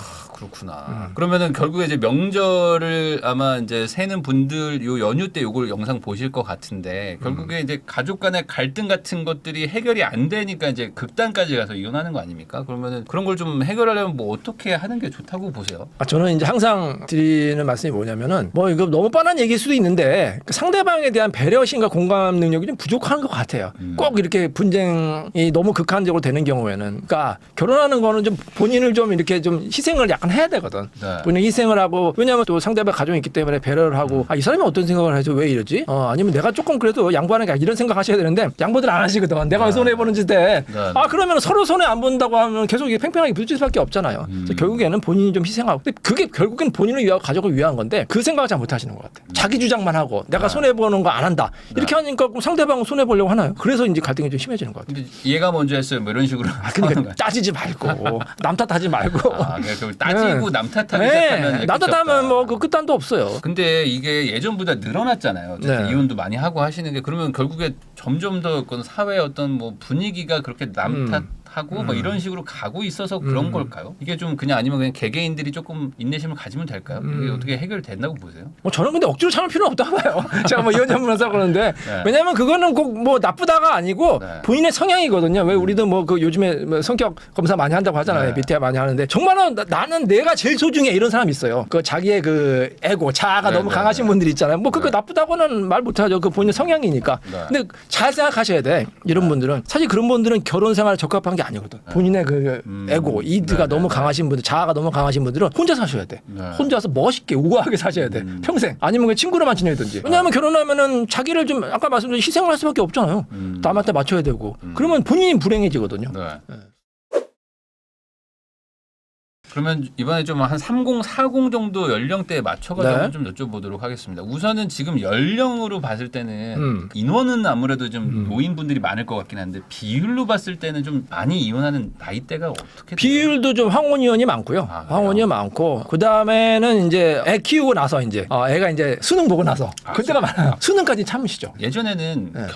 그렇구나. 그러면은 결국에 이제 명절을 아마 이제 새는 분들 요 연휴 때 요걸 영상 보실 것 같은데 결국에 이제 가족 간의 갈등 같은 것들이 해결이 안 되니까 이제 극단까지 가서 이혼하는 거 아닙니까? 그러면은 그런 걸 좀 해결하려면 뭐 어떻게 하는 게 좋다고 보세요? 저는 이제 항상 드리는 말씀이 뭐냐면은 뭐 이거 너무 뻔한 얘기일 수도 있는데 그 상대방에 대한 배려심과 공감 능력이 좀 부족한 것 같아요. 꼭 이렇게 분쟁이 너무 극한적으로 되는 경우에는 그러니까 결혼하는 거는 좀 본인을 좀 이렇게 좀 희생을 약간 해야 되거든. 네. 본인 희생을 하고 왜냐하면 또 상대방 가족이 있기 때문에 배려를 하고 이 사람이 어떤 생각을 해서 왜 이러지? 아니면 내가 조금 그래도 양보하는 게 이런 생각 하셔야 되는데 양보들 안 하시거든. 내가 왜 손해 보는 짓에 그러면 서로 손해 안 본다고 하면 계속 이게 팽팽하게 부딪힐 수밖에 없잖아요. 그래서 결국에는 본인이 좀 희생하고 근데 그게 결국엔 본인을 위하고 가족을 위한 건데 그 생각을 잘 못하시는 것 같아요. 자기 주장만 하고 내가 손해 보는 거 안 한다 이렇게 하니까 상대방은 손해 보려고 하나요? 그래서 이제 갈등이 좀 심해지는 것 같아요. 근데 얘가 먼저 했어요. 뭐 이런 식으로. 그러니까 따지지 말고 남 탓하지 말고. 그러니까 그걸 따지고 남 탓하기 네. 시작하면 남 탓하면 뭐 그 끝단도 없어요. 근데 이게 예전보다 늘어났잖아요. 어쨌든 네. 이혼도 많이 하고 하시는 게 그러면 결국에 점점 더 어떤 사회 어떤 뭐 분위기가 그렇게 남 탓하고 뭐 이런 식으로 가고 있어서 그런 걸까요? 이게 좀 그냥 아니면 그냥 개개인들이 조금 인내심을 가지면 될까요? 이게 어떻게 해결된다고 보세요? 뭐 저는 근데 억지로 참을 필요는 없다고 봐요. 제가 뭐 이혼 전문가서 그러는데 네. 왜냐하면 그거는 꼭 뭐 나쁘다가 아니고 네. 본인의 성향이거든요. 왜 우리도 뭐 그 요즘에 뭐 성격 검사 많이 한다고 하잖아요. 네. MBTI 많이 하는데 정말은 나는 내가 제일 소중해 이런 사람이 있어요. 그 자기의 그 에고 자아가 네, 너무 네, 강하신 네. 분들이 있잖아요. 뭐 그거 네. 나쁘다고는 말 못하죠. 그 본인의 성향이니까. 네. 근데 잘 생각하셔야 돼. 이런 분들은 사실 그런 분들은 결혼 생활에 적합한 게 아니거든. 본인의 그 에고 이드가 네, 너무 네, 강하신 분들, 자아가 너무 강하신 분들은 혼자 사셔야 돼. 네. 혼자서 멋있게 우아하게 사셔야 돼. 평생. 아니면 그냥 친구로만 지내든지. 왜냐하면 결혼하면은 자기를 좀 아까 말씀드린 희생을 할 수밖에 없잖아요. 남한테 맞춰야 되고. 그러면 본인이 불행해지거든요. 네. 그러면 이번에 좀 한 3040 정도 연령대에 맞춰가지고 네. 좀 여쭤보도록 하겠습니다. 우선은 지금 연령으로 봤을 때는 인원은 아무래도 좀 노인분들이 많을 것 같긴 한데 비율로 봤을 때는 좀 많이 이혼하는 나이대가 어떻게 돼요? 비율도 좀 황혼이혼이 많고요. 그래요? 황혼이 많고 그 다음에는 이제 애 키우고 나서 이제 애가 이제 수능 보고 나서 그때가 많아요. 수능까지 참으시죠. 예전에는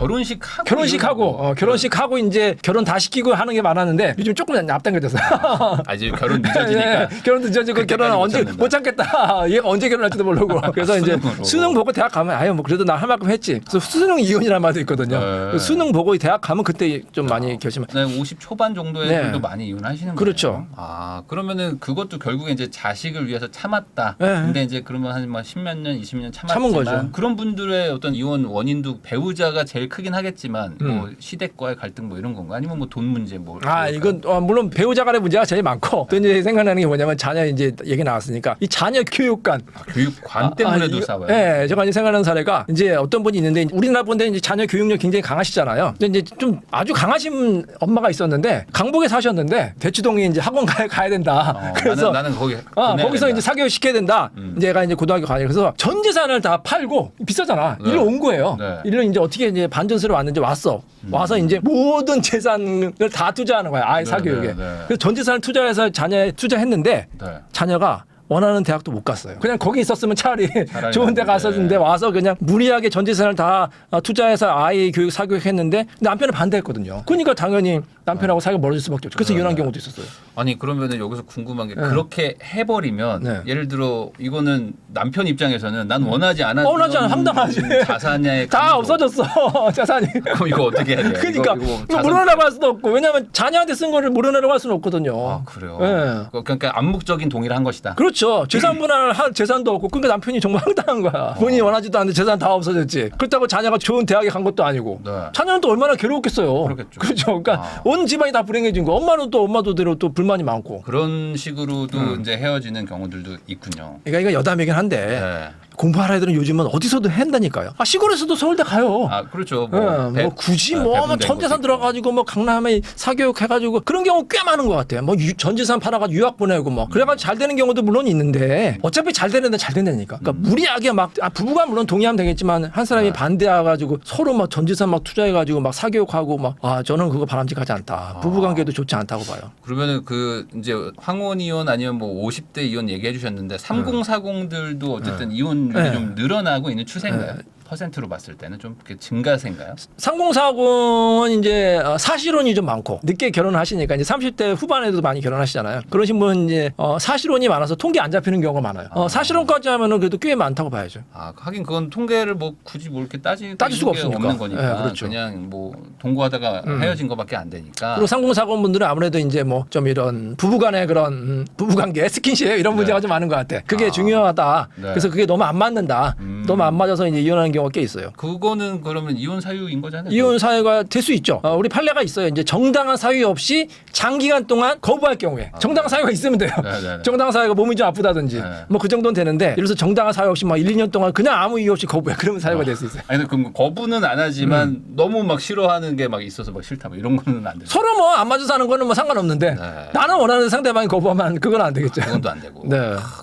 결혼식하고 결혼식하고 이제 결혼 다 시키고 하는 게 많았는데 요즘 조금 앞당겨졌어요. 이제 결혼 늦어지니까 늦어지니까. 결혼도 늦어지고 결혼 언제 못 참겠다. 얘가 언제 결혼할지도 모르고. 그래서 이제 수능 보고 대학 가면 아유 뭐 그래도 나 할 만큼 했지. 그래서 수능 이혼이라는 말도 있거든요. 네. 수능 보고 대학 가면 그때 좀 많이 결심. 네, 50 초반 정도에 네. 분도 많이 이혼하시는 거예요. 그렇죠. 아 그러면은 그것도 결국에 이제 자식을 위해서 참았다. 네. 근데 이제 그러면 한 뭐 10몇 년, 20년 참은 참았지만 거죠. 그런 분들의 어떤 이혼 원인도 배우자가 제일 크긴 하겠지만 뭐 시댁과의 갈등 뭐 이런 건가? 아니면 뭐 돈 문제 뭐. 이건 물론 배우자 간의 문제가 제일 많고 또 이제 생각나는 게 뭐냐면 자녀 이제 얘기 나왔으니까 이 자녀 교육관. 교육관 때문에도 싸워요. 네, 제가 이제 생각하는 사례가 이제 어떤 분이 있는데 우리나라 분들 이제 자녀 교육력 굉장히 강하시잖아요. 근데 이제 좀 아주 강하신 엄마가 있었는데 강북에 사셨는데 대치동에 이제 학원 가야 된다. 그래서 나는 거기 거기서 된다. 이제 사교육 시켜야 된다. 이제 얘가 이제 고등학교 가니 그래서 전 재산을 다 팔고 비싸잖아. 네. 일로 온 거예요. 네. 일로 이제 어떻게 이제 반전세로 왔는지 왔어. 와서 이제 모든 재산을 다 투자하는 거야. 아이 네, 사교육에. 네, 네. 그래서 전 재산을 투자해서 자녀에 투자했는데 네. 자녀가 원하는 대학도 못 갔어요. 그냥 거기 있었으면 차라리 좋은 데 낫는데. 갔었는데 와서 그냥 무리하게 전 재산을 다 투자해서 아이 교육 사교육했는데 남편은 반대했거든요. 그러니까 당연히 남편하고 사이가 멀어질 수밖에 없죠. 그래서 이혼한 경우도 있었어요. 아니 그러면은 여기서 궁금한 게 그렇게 해버리면 네. 예를 들어 이거는 남편 입장에서는 난 원하지 않았던 원하지 않아. 황당하지. 자산의 다 강도. 없어졌어. 재산이. 그럼 이거 어떻게 해야 돼요? 그러니까 이거 자산- 물어내라고 할 수도 없고 왜냐하면 자녀한테 쓴 거를 물어내라고 할 수는 없거든요. 아 그래요. 네. 그러니까 암묵적인 동의를 한 것이다. 그렇죠. 재산 분할을 할 재산도 없고 그러니까 남편이 정말 황당한 거야. 본인이 원하지도 않는데 재산 다 없어졌지. 그렇다고 자녀가 좋은 대학에 간 것도 아니고. 네. 자녀는 또 얼마나 괴로웠겠어요. 그렇겠죠. 그렇죠. 그러니까 온 집안이 다 불행해진 거. 엄마는 또 엄마도대로 또 불만이 많고. 그런 식으로도 이제 헤어지는 경우들도 있군요. 그러니까 이거 여담이긴 한데 네. 공부하라 애들은 요즘은 어디서든 한다니까요. 시골에서도 서울대 가요. 아 그렇죠. 뭐 굳이 전 재산 들어가지고 뭐 강남에 사교육 해가지고 그런 경우 꽤 많은 것 같아요. 뭐 전 재산 팔아가지고 유학 보내고 뭐 그래가지고 잘 되는 경우도 물론 있는데 어차피 잘 되는 데는 잘 된다니까. 그러니까 무리하게 막 부부가 물론 동의하면 되겠지만 한 사람이 반대해가지고 서로 막 전 재산 막 투자해가지고 막 사교육하고 막 저는 그거 바람직하지 않다. 부부관계도 좋지 않다고 봐요. 그러면은 그 이제 황혼 이혼 아니면 뭐 50대 이혼 얘기해 주셨는데 3040들도 어쨌든 이혼율이 네. 좀 늘어나고 있는 추세인가요? 퍼센트로 봤을 때는 좀 이렇게 증가세인가요? 3040은 이제 사실혼이 좀 많고 늦게 결혼을 하시니까 이제 30대 후반에도 많이 결혼하시잖아요. 그러신 분은 이제 사실혼이 많아서 통계 안 잡히는 경우가 많아요. 사실혼까지 하면은 그래도 꽤 많다고 봐야죠. 아 하긴 그건 통계를 뭐 굳이 뭐 이렇게 따질 수가 없으니까. 없는 거니까 네, 그렇죠. 그냥 뭐 동거하다가 헤어진 거밖에 안 되니까. 그리고 3040 분들은 아무래도 이제 뭐 좀 이런 부부간의 그런 부부관계 스킨십 이런 문제가 좀 많은 것 같아. 그게 중요하다. 네. 그래서 그게 너무 안 맞는다. 너무 안 맞아서 이제 이혼하는 경우가 꽤 있어요. 그거는 그러면 이혼 사유인 거잖아요. 이혼 사유가 될 수 있죠. 우리 판례가 있어요. 이제 정당한 사유 없이 장기간 동안 거부할 경우에 정당한 사유가 있으면 돼요. 네네네. 정당한 사유가 몸이 좀 아프다든지 네. 뭐 그 정도는 되는데 예를 들어서 정당한 사유 없이 막 1, 2년 동안 그냥 아무 이유 없이 거부해. 그러면 사유가 될 수 있어요. 아니 그럼 거부는 안 하지만 너무 막 싫어하는 게 막 있어서 막 싫다 뭐 이런 거는 안 되죠. 서로 뭐 안 맞아서 하는 거는 뭐 상관없는데 네. 나는 원하는 상대방이 거부하면 그건 안 되겠죠. 그건 또 안 되고. 네.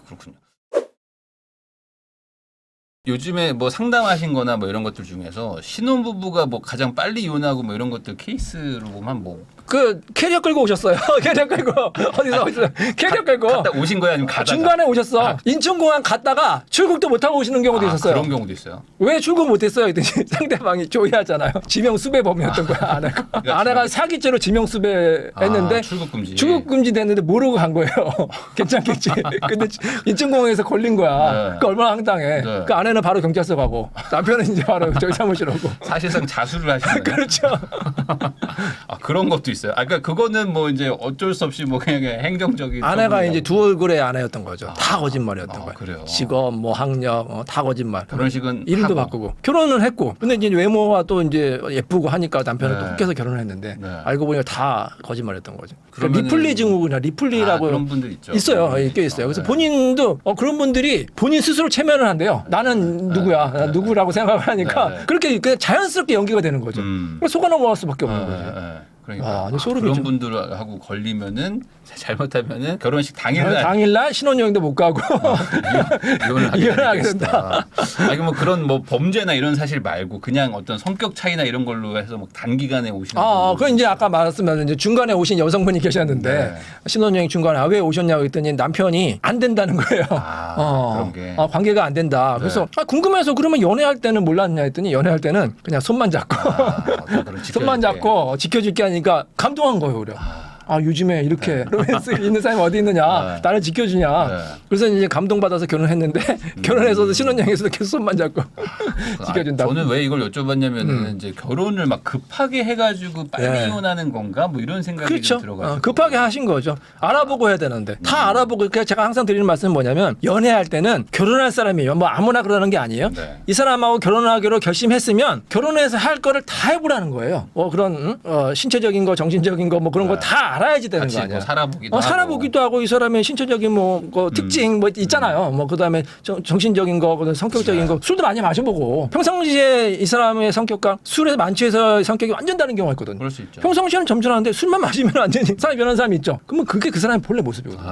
그렇군요. 요즘에 뭐 상담하신 거나 뭐 이런 것들 중에서 신혼부부가 뭐 가장 빨리 이혼하고 뭐 이런 것들 케이스로 보면 뭐 그 캐리어 끌고 오셨어요. 캐리어 끌고 어디서 캐리어 끌고 갔다 오신 거야 아니면 가다가? 중간에 오셨어. 인천공항 갔다가 출국도 못 하고 오시는 경우도 있었어요. 그런 경우도 있어요. 왜 출국 못했어요? 했더니 상대방이 조회하잖아요. 지명수배범이었던 거야 아내가. 아내가 사기죄로 지명수배했는데 출국 금지. 출국 금지 됐는데 모르고 간 거예요. 괜찮겠지. 근데 인천공항에서 걸린 거야. 네. 그 얼마나 황당해. 네. 그 아내는 바로 경찰서 가고 남편은 이제 바로 저기 사무실 오고. 사실상 자수를 하시는 거예요. 그렇죠. 아 그런 것도 있어요. 아 그러니까 그거는 뭐 이제 어쩔 수 없이 뭐 그냥 행정적인. 아내가 처분이라고. 이제 두 얼굴의 아내였던 거죠. 다 거짓말이었던 거예요. 그래요. 직업, 뭐 학력, 다 거짓말. 결혼식은 이름도 하고. 바꾸고 결혼을 했고 근데 이제 외모가 또 이제 예쁘고 하니까 남편은 네. 또 혹해서 결혼을 했는데 네. 알고 보니까 다 거짓말이었던 거죠. 그러면은- 리플리 증후군이나 리플리라고 그런 분들 있죠. 있어요. 그런 분들 꽤 있어요. 그래서 네. 본인도 그런 분들이 본인 스스로 체면을 한대요. 나는 누구야, 나 누구라고 생각을 하니까 네, 네. 그렇게 그냥 자연스럽게 연기가 되는 거죠. 그래서 속아 넘어갈 수밖에 없는 거죠. 그러니까 아니, 소름이죠. 그런 분들하고 걸리면은 잘못하면은 결혼식 당일날 당일날 신혼여행도 못 가고 이혼을 이혼을 하게 된다. 아니 뭐 그런 뭐 범죄나 이런 사실 말고 그냥 어떤 성격 차이나 이런 걸로 해서 뭐 단기간에 오시는. 그건 이제 아까 말했으면 이제 중간에 오신 여성분이 계셨는데 네. 신혼여행 중간에 왜 오셨냐고 했더니 남편이 안 된다는 거예요. 그런 게. 관계가 안 된다. 그래서 궁금해서 그러면 연애할 때는 몰랐냐 했더니 연애할 때는 그냥 손만 잡고 어떤 그런 손만 지켜줄게. 잡고 지켜줄게 하니까 감동한 거예요, 오히려. 아 요즘에 이렇게 로맨스 있는 사람이 어디 있느냐, 나를 지켜주냐. 그래서 이제 감동받아서 결혼했는데 결혼해서도 신혼여행에서도 계속 손만 잡고 지켜준다고. 저는 왜 이걸 여쭤봤냐면은 이제 결혼을 막 급하게 해가지고 빨리 이혼하는 건가 뭐 이런 생각이 그렇죠. 좀 들어가지고. 급하게 하신 거죠. 알아보고 해야 되는데 다 알아보고. 그러니까 제가 항상 드리는 말씀은 뭐냐면 연애할 때는 결혼할 사람이에요. 뭐 아무나 그러는 게 아니에요. 네. 이 사람하고 결혼하기로 결심했으면 결혼해서 할 거를 다 해보라는 거예요. 그런 신체적인 거, 정신적인 거 뭐 그런 거 다 알아야지 되는 거 같이 아니야. 뭐 살아보기도 하고. 살아보기도 하고 이 사람의 신체적인 뭐 특징 뭐 있잖아요. 뭐 그다음에 정신적인 거, 그다음에 성격적인 거, 술도 많이 마셔보고. 평상시에 이 사람의 성격과 술에 만취해서 성격이 완전 다른 경우가 있거든요. 그럴 수 있죠. 평상시에는 점잖은데 술만 마시면 완전히 사람이 변하는 사람이 있죠. 그러면 그게 그 사람의 본래 모습이거든요.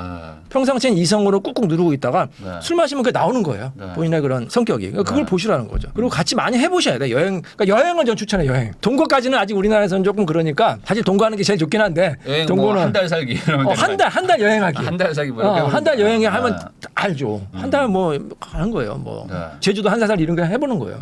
평상시엔 이성으로 꾹꾹 누르고 있다가 술 마시면 그게 나오는 거예요. 본인의 그런 성격이. 그걸 보시라는 거죠. 그리고 같이 많이 해보셔야 돼. 그러니까 여행을 전 추천해. 여행. 동거까지는 아직 우리나라에서는 조금 그러니까 사실 동거하는 게 제일 좋긴 한데. 여행 동거는 뭐 한 달 살기 이러면 한 달 여행하기. 한 달 살기 뭐 한 달 여행에 하면 알죠. 한 달 뭐 가는 거예요. 뭐 제주도 한 달 이런 거 해보는 거예요.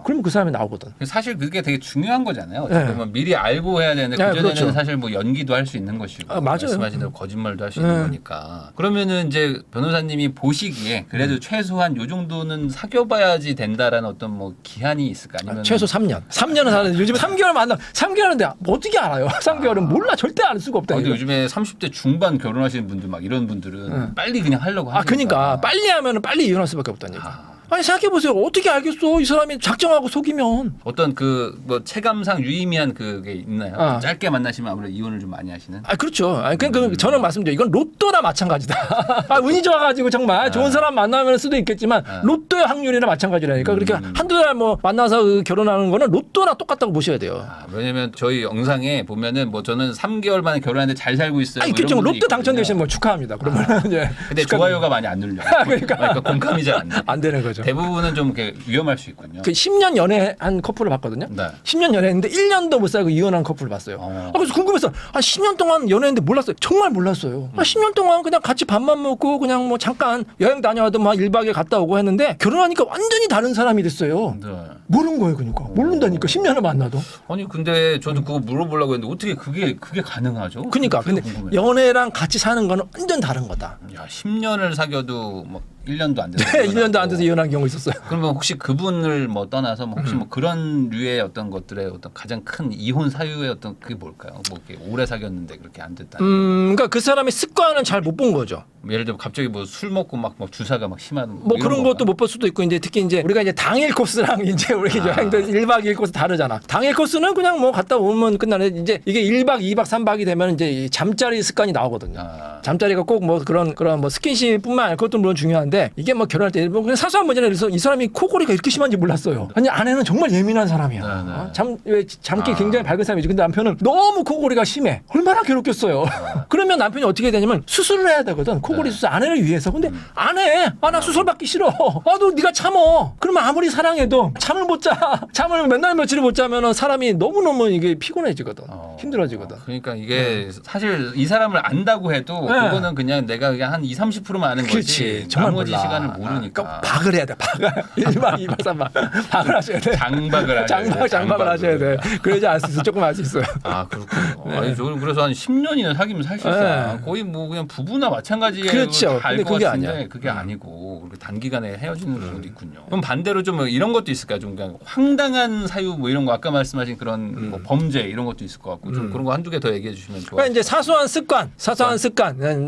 그러면 그 사람이 나오거든. 사실 그게 되게 중요한 거잖아요. 어떻게 보면 미리 알고 해야 되는데 그전에는 그렇죠. 사실 뭐 연기도 할 수 있는 것이고 맞아요. 말씀하신 대로 거짓말도 할 수 있는 거니까. 그러면은 이제 변호사님이 보시기에 그래도 최소한 요 정도는 사귀어봐야지 된다라는 어떤 뭐 기한이 있을까? 아니면 최소 3년. 3년은 사는 요즘에 3개월 만나. 3개월인데 뭐 어떻게 알아요? 3개월은 몰라. 절대 알 수가 없다. 근데 요즘에 30대 중반 결혼하시는 분들 막 이런 분들은 빨리 그냥 하려고 하니까. 그러니까 빨리 하면은 빨리 이혼할 수밖에 없다니까. 아니 생각해보세요. 어떻게 알겠어? 이 사람이 작정하고 속이면. 어떤 그 뭐 체감상 유의미한 그게 있나요? 짧게 만나시면 아무래도 이혼을 좀 많이 하시는? 그렇죠. 그러니까 저는 말씀드려요. 이건 로또나 마찬가지다. 운이 좋아가지고 정말 좋은 사람 만나면 수도 있겠지만 로또의 확률이나 마찬가지라니까. 그러니까 한두 달 뭐 만나서 그결혼하는 거는 로또나 똑같다고 보셔야 돼요. 왜냐면 저희 영상에 보면은 뭐 저는 3개월 만에 결혼했는데 잘 살고 있어요. 아니, 그렇죠. 로또 당첨되시면 뭐 축하합니다. 그러면 이제. 근데 좋아요가 많이 안 눌려. 그러니까 공감이 잘 안 돼. 안 되는 거죠. 대부분은 좀 이렇게 위험할 수 있군요. 그 10년 연애한 커플을 봤거든요. 10년 연애했는데 1년도 못 살고 이혼한 커플을 봤어요. 그래서 궁금해서 10년 동안 연애했는데 몰랐어요. 정말 몰랐어요. 10년 동안 그냥 같이 밥만 먹고 그냥 뭐 잠깐 여행 다녀와도 막 1박 2일 갔다 오고 했는데 결혼하니까 완전히 다른 사람이 됐어요. 모르는 거예요. 그러니까. 모른다니까 10년을 만나도. 아니 근데 저도 그거 물어보려고 했는데 어떻게 그게 가능하죠? 그러니까 근데 궁금해요. 연애랑 같이 사는 거는 완전 다른 거다. 야, 10년을 사귀어도 뭐 1년도 안 돼서 1년도 안 돼서 이혼한 경우 있었어요. 그러면 혹시 그분을 뭐 떠나서 뭐 혹시 뭐 그런 류의 어떤 것들의 어떤 가장 큰 이혼 사유의 어떤 그게 뭘까요? 뭐 이렇게 오래 사귀었는데 그렇게 안 됐다. 그러니까 그 사람의 습관은 잘 못 본 거죠. 예를 들면 갑자기 뭐 술 먹고 막 주사가 막 심한 뭐 그런 것도 못 볼 수도 있고 이제 특히 이제 우리가 이제 당일 코스랑 이제 우리 여행도 1박 2일 코스 다르잖아. 당일 코스는 그냥 뭐 갔다 오면 끝나네. 이제 이게 1박 2박 3박이 되면 이제 이 잠자리 습관이 나오거든요. 잠자리가 꼭 뭐 그런 뭐 스킨십뿐만 아니라 그것도 물론 중요한데 이게 뭐 결혼할 때 뭐 그냥 사소한 문제나 그래서 이 사람이 코골이가 이렇게 심한지 몰랐어요. 아니 아내는 정말 예민한 사람이야. 잠기 굉장히 밝은 사람이지. 근데 남편은 너무 코골이가 심해. 얼마나 괴롭겠어요. 그러면 남편이 어떻게 되냐면 수술을 해야 되거든. 코골이 수술 아내를 위해서. 근데 안 해. 나 수술 받기 싫어. 너 네가 참어. 그러면 아무리 사랑해도 잠을 못 자. 잠을 맨날 며칠을 못 자면은 사람이 너무너무 이게 피곤해지거든. 힘들어지거든. 그러니까 이게 사실 이 사람을 안다고 해도 그거는 그냥 내가 그냥 한 20-30%만 아는 거지. 나머지 시간을 모르니까. 박을 해야 돼. 박을. 1박 2박 3박. 박을 하셔야 돼. 장박을 하셔야 돼. 장박을 하셔야 돼. 그래야지 알 수 있어. 조금 알 수 있어요. 그렇군요. 아니 저는 그래서 한 10년이나 사귀면 사실상 거의 뭐 그냥 부부나 마찬가지예요. 그렇죠. 알 근데 것 그게 같은데 아니야. 그게 아니고 그렇게 단기간에 헤어지는 경우도 있군요. 그럼 반대로 좀 이런 것도 있을까요? 좀 그냥 황당한 사유 뭐 이런 거 아까 말씀하신 그런 뭐 범죄 이런 것도 있을 것 같고 좀 그런 거 한두 개 더 얘기해 주시면 좋아요. 그러니까 이제 사소한 습관.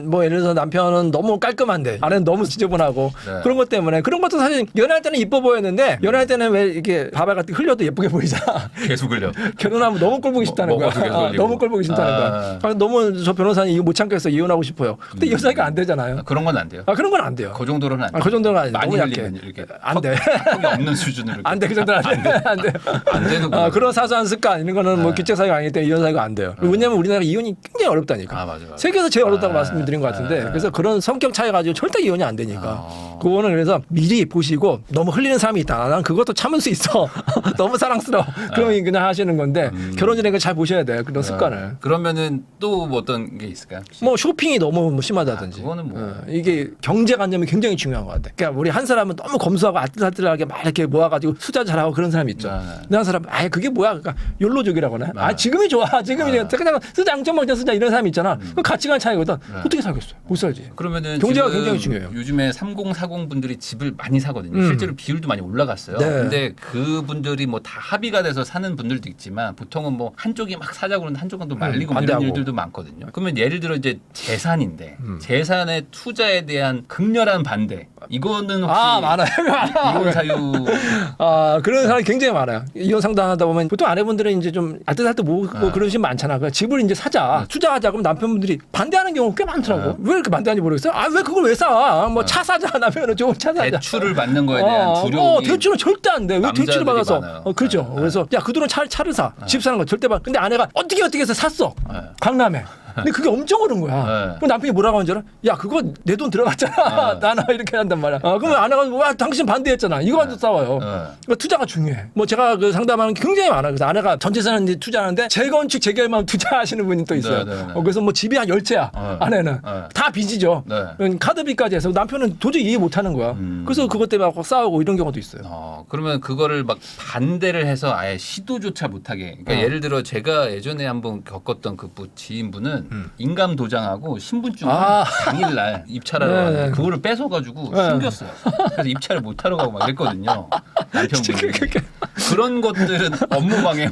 뭐 예를 들어서 남편은 너무 깔끔한데 아내는 너무 지저분하고 그런 것 때문에 그런 것도 사실 연애할 때는 이뻐 보였는데 연애할 때는 왜 이렇게 밥알 같은 거 흘려도 예쁘게 보이잖아. 계속 흘려. 결혼하면 너무 꼴 보기 싫다는 거야. 너무 꼴 보기 싫다는 거야. 너무 저 변호사님 이거 못 참겠어 이혼하고 싶어요. 근데 이혼 사이가 안 되잖아요. 그런 건 안 돼요. 그런 건 안 돼요. 그 정도로는 안 돼요. 그 정도는 아니에요. 많이 너무 약해. 이렇게 안 돼. 턱이 없는 수준으로. 안 돼. 그 정도는 안 돼. 안 돼. 안 되는 그런 사소한 습관 이런 거는 뭐 규칙 사유가 아니기 때문에 이혼 사유가 안 돼요. 왜냐면 우리나라 이혼이 굉장히 어렵다니까. 맞아. 세계에서 제일 어렵다고 말씀드린 것 같은데 그래서 그런 성격 차이 가지고 절대 이혼이 안 되니까 그거는 그래서 미리 보시고 너무 흘리는 사람이 있다. 난 그것도 참을 수 있어. 너무 사랑스러워. 그러면 그냥 하시는 건데 결혼 전에 잘 보셔야 돼요. 그런 습관을. 그러면은 또 뭐 어떤 게 있을까요? 혹시? 뭐 쇼핑이 너무 심하다든지. 그거는 뭐 이게 경제관념이 굉장히 중요한 것 같아. 그러니까 우리 한 사람은 너무 검소하고 아뜰아뜰하게 막 이렇게 모아가지고 투자 잘하고 그런 사람 있죠. 근데 한 사람 아예 그게 뭐야? 그러니까 욜로족이라거나. 아 지금이 좋아. 지금이 그냥 쓰자 앙증맞자 쓰자 이런 사람 있잖아. 그 가치관 차이거든. 어떻게 살겠어요? 못 살지. 그러면은 경제가 지금 굉장히 중요해요. 요즘에 3040 분들이 집을 많이 사거든요. 실제로 비율도 많이 올라갔어요. 네. 근데 그분들이 뭐 다 합의가 돼서 사는 분들도 있지만 보통은 뭐 한쪽이 막 사자고 그러는데 한쪽은 또 말리고 뭐 이런 반대하고. 일들도 많거든요. 그러면 예를 들어 이제 재산인데 재산의 투자에 대한 극렬한 반대. 이거는 혹시 많아요. 이혼 사유 그런 사람이 굉장히 많아요. 이혼 상담하다 보면 보통 아내분들은 이제 좀 알뜰살뜰 모으고 그런 식 많잖아. 그러니까 집을 이제 사자, 투자하자 그러면 남편분들이 반대하는 경우가 꽤 많더라고. 왜 이렇게 반대하는지 모르겠어요. 왜 그걸 왜 사? 뭐 차 사자 하면은 좋은 차 사자. 대출을 받는 거에 대한 두려움이 대출은 절대 안 돼. 왜 대출을 남자들이 받아서? 많아요. 그렇죠. 그래서 야 그 돈은 차를 사, 집 사는 거 절대 봐. 근데 아내가 어떻게 해서 샀어. 강남에. 근데 그게 엄청 오른 거야. 그럼 남편이 뭐라고 하는 줄 알아? 야 그거 내 돈 들어갔잖아. 나는 이렇게 한단 말이야. 그러면 아내가 와 당신 반대했잖아. 이거 가지고 싸워요. 그러니까 투자가 중요해. 뭐 제가 그 상담하는 게 굉장히 많아요. 그래서 아내가 전 재산을 이제 투자하는데 재건축 재개발만 투자하시는 분이 또 있어요. 그래서 뭐 집이 한 10채야. 아내는 다 빚이죠. 카드빚까지 해서 남편은 도저히 이해 못하는 거야. 그래서 그것 때문에 막 싸우고 이런 경우도 있어요. 그러면 그거를 막 반대를 해서 아예 시도조차 못하게. 그러니까 예를 들어 제가 예전에 한번 겪었던 그 지인분은 인감 도장하고 신분증을 당일날 입찰하러 가는데 그거를 뺏어가지고 숨겼어요. 그래서 입찰을 못하러 가고 막 이랬거든요. 남편분이. 그런 것들은 업무방해.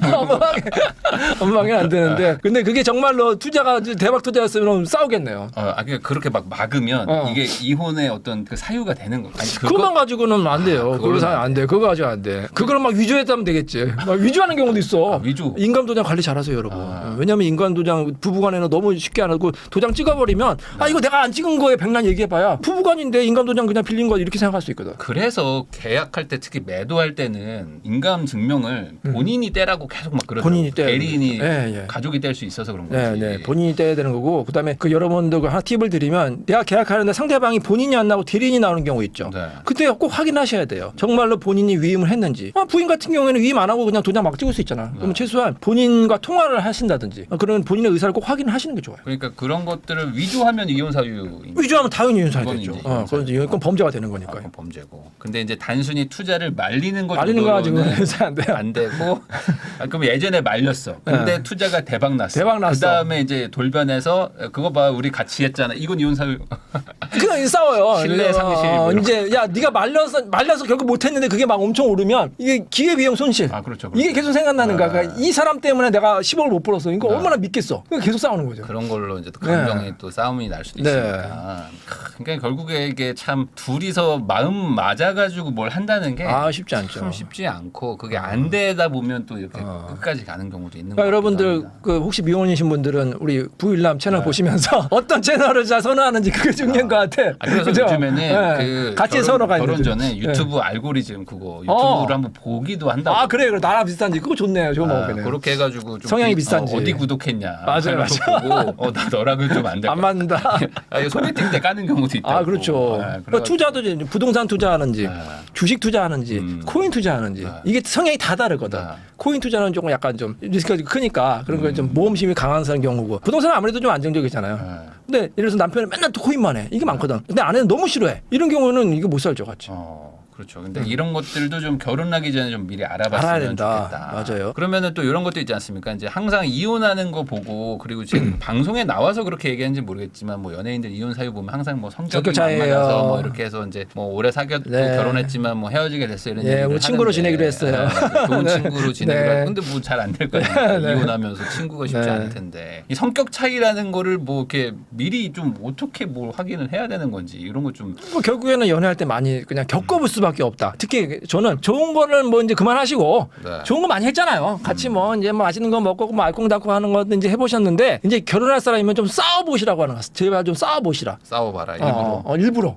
업무방해는 안 되는데. 근데 그게 정말로 투자가 대박 투자였으면 싸우겠네요. 그러니까 그렇게 막 막으면 이게 이혼의 어떤 그 사유가 되는 거예요. 그것만 가지고는 안 돼요. 그거 안 돼. 그거 가지고 안 돼. 그걸 막 위조했다면 되겠지. 막 위조하는 경우도 있어. 위조. 인감 도장 관리 잘하세요, 여러분. 왜냐면 인감 도장 부부간에는 너무 쉽게 안 하고 도장 찍어버리면 이거 내가 안 찍은 거에 백날 얘기해봐야 부부간인데 인감 도장 그냥 빌린 거 이렇게 생각할 수 있거든. 그래서 계약할 때 특히 매도할 때는 인감 증명을 본인이 떼라고 계속 막 그러더라고요. 본인이 떼야 대리인이 가족이 뗄 수 있어서 그런 거지. 본인이 떼야 되는 거고 그다음에 그 여러분들 하나 팁을 드리면 내가 계약하는데 상대방이 본인이 안 나오고 대리인이 나오는 경우 있죠. 그때 꼭 확인하셔야 돼요. 정말로 본인이 위임을 했는지. 부인 같은 경우에는 위임 안 하고 그냥 도장 막 찍을 수 있잖아. 그러면 최소한 본인과 통화를 하신다든지 그러면 본인의 의사를 꼭 확인하시는 게 좋아요. 그러니까 그런 것들을 위조하면 이혼 사유. 위조하면 당연히 이혼 사유 되죠. 그건 범죄가 되는 거니까요. 그건 범죄고. 근데 이제 단순히 투자를 말리는 거 말리는 거 가지고는 안 돼요. 안 되고. 그럼 예전에 말렸어. 근데 투자가 대박 났어. 그다음에 이제 돌변해서 그거 봐 우리 같이 했잖아. 이건 이혼 사유. 그냥 싸워요. 신뢰 상실. 이제 야 네가 말려서 결국 못했는데 그게 막 엄청 오르면 이게 기회비용 손실. 그렇죠. 이게 계속 생각나는 거야. 그러니까 이 사람 때문에 내가 10억을 못 벌었어. 이거 얼마나 믿겠어. 계속 싸우는 거죠. 그런 걸로 이제 또 감정이 또 싸움이 날 수도 있으니까. 그러니까 결국에 이게 참 둘이서 마음 맞아가지고 뭘 한다는 게 쉽지 않죠. 참 쉽지 않고 그게 안 되다 보면 또 이렇게 끝까지 가는 경우도 있는 거예요. 여러분들 그 혹시 미혼이신 분들은 우리 부일남 채널 보시면서 어떤 채널을 잘 선호하는지 그게 중요한 것 같아. 그래서 그죠? 요즘에는 그 같이 서로가 결혼 전에 유튜브 알고리즘 그거 유튜브를 한번 보기도 한다고. 그래 나랑 비슷한지 그거 좋네요. 저거 먹으네. 그렇게 해가지고 좀 성향이 비슷한지 어디 구독했냐. 맞아요. 보고 나 너랑은 좀 안 돼. 안 맞는다. 소개팅 때 까는 경우도 있다고. 그렇죠. 투자도 부동산 투자하는지 주식 투자하는지 코인 투자하는지 이게 성향이 다 다르거든. 코인 투자는 조금 약간 좀 리스크가 크니까 그런 거 좀 모험심이 강한 사람 경우고 부동산은 아무래도 좀 안정적이잖아요. 근데 예를 들어서 남편은 맨날 또 코인만 해. 이게 많거든. 근데 아내는 너무 싫어해. 이런 경우는 이거 못 살죠 같이. 그렇죠. 근데 이런 것들도 좀 결혼하기 전에 좀 미리 알아야 된다. 좋겠다. 맞아요. 그러면은 또 이런 것도 있지 않습니까? 이제 항상 이혼하는 거 보고 그리고 지금 방송에 나와서 그렇게 얘기하는지 모르겠지만 뭐 연예인들 이혼 사유 보면 항상 뭐 성격이 안 맞아서 뭐 이렇게 해서 이제 뭐 오래 사귀었고 결혼했지만 뭐 헤어지게 됐어 이런 얘기를 우리 친구로 지내기로 했어요. 좋은 친구로 지내기로 했는데 뭐 잘 안 될 거 아니에요. 이혼하면서 친구가 쉽지 않을 텐데 이 성격 차이라는 거를 뭐 이렇게 미리 좀 어떻게 뭘 확인을 해야 되는 건지 이런 거 좀 결국에는 연애할 때 많이 그냥 겪어볼 수밖에 없다. 특히 저는 좋은 거를 뭐 이제 그만하시고 좋은 거 많이 했잖아요. 같이 뭐 이제 뭐 맛있는 거 먹고 뭐 알콩달콩 하는 거 이제 해보셨는데 이제 결혼할 사람이면 좀 싸워보시라고 하는 거. 제발 좀 싸워보시라. 싸워봐라. 일부러.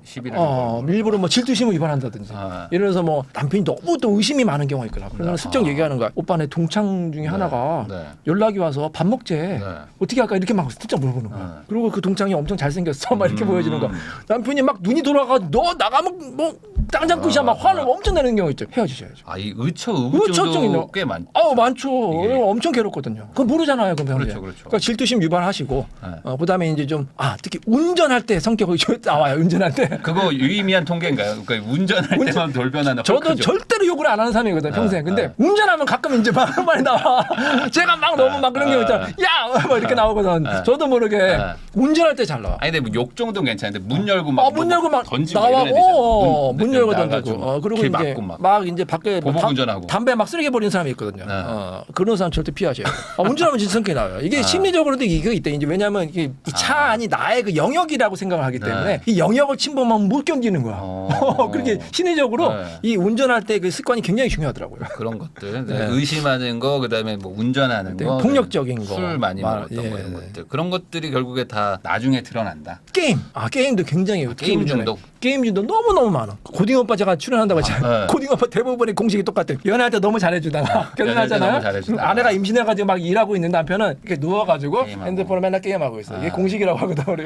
일부러 뭐 질투심을 위반한다든지. 예를 들어서 뭐 남편이 너무 또 의심이 많은 경우가 있거나. 그러면 슬쩍 얘기하는 거야. 오빠 내 동창 중에 하나가 연락이 와서 밥 먹재. 어떻게 할까 이렇게 막 슬쩍 물어보는 거야. 그리고 그 동창이 엄청 잘생겼어. 막 이렇게 보여주는 거야. 남편이 막 눈이 돌아가 너 나가면 뭐 땅 잡고 시작 막 화를 엄청 내는 경우 있죠. 헤어지셔야죠. 이 의처증도 의처증이 꽤 많. 많죠. 이게- 엄청 괴롭거든요. 그거 모르잖아요, 그럼 그렇죠, 그렇죠. 그러니까 질투심 유발하시고, 네. 그다음에 이제 좀 특히 운전할 때 성격이 좀 나와요. 운전할 때. 그거 유의미한 통계인가요? 그러니까 운전할 때만 돌변하는 저도 헐크죠. 절대로 욕을 안 하는 사람이거든요, 평생. 근데 운전하면 가끔 이제 막 많이 나와. 제가 막 너무 막 그런 경우 있잖아. 야! 막 이렇게 나오거든. 저도 모르게 운전할 때 잘 나와. 아니 근데 뭐 욕 정도는 괜찮은데 문 열고 막 문 열고 막 던지고 나와. 이런 애들 있잖아. 문 열고 나가지고 던지고. 그리고 길 이제 막고 막 이제 밖에 보복 뭐 운전하고. 담배 막 쓰레기 버리는 사람이 있거든요. 그런 사람 절대 피하셔야 돼요. 운전하면 진짜 성격이 나와요. 이게 심리적으로도 이거 있대. 이제 왜냐하면 이게 이 차 안이 나의 그 영역이라고 생각을 하기 때문에 이 영역을 침범하면 못 견디는 거야. 그렇게 심리적으로 이 운전할 때 그 습관이 굉장히 중요하더라고요. 그런 것들 의심하는 거 그다음에 뭐 운전하는 거 폭력적인 거 술 많이 먹었던 거 이런 것들 그런 것들이 결국에 다 나중에 드러난다. 게임도 굉장히 게임 중독. 게임 중독 너무 많아. 고딩 오빠 제가 출연한다고 했잖아요. 고딩 오빠 대부분의 공식이 똑같아요. 연애할 때 너무 잘해주다가 결혼하잖아요. 너무 잘해주다가. 아내가 임신해가지고 막 일하고 있는 남편은 이렇게 누워가지고 게임하고. 핸드폰을 맨날 게임하고 있어. 이게 공식이라고 하거든 우리.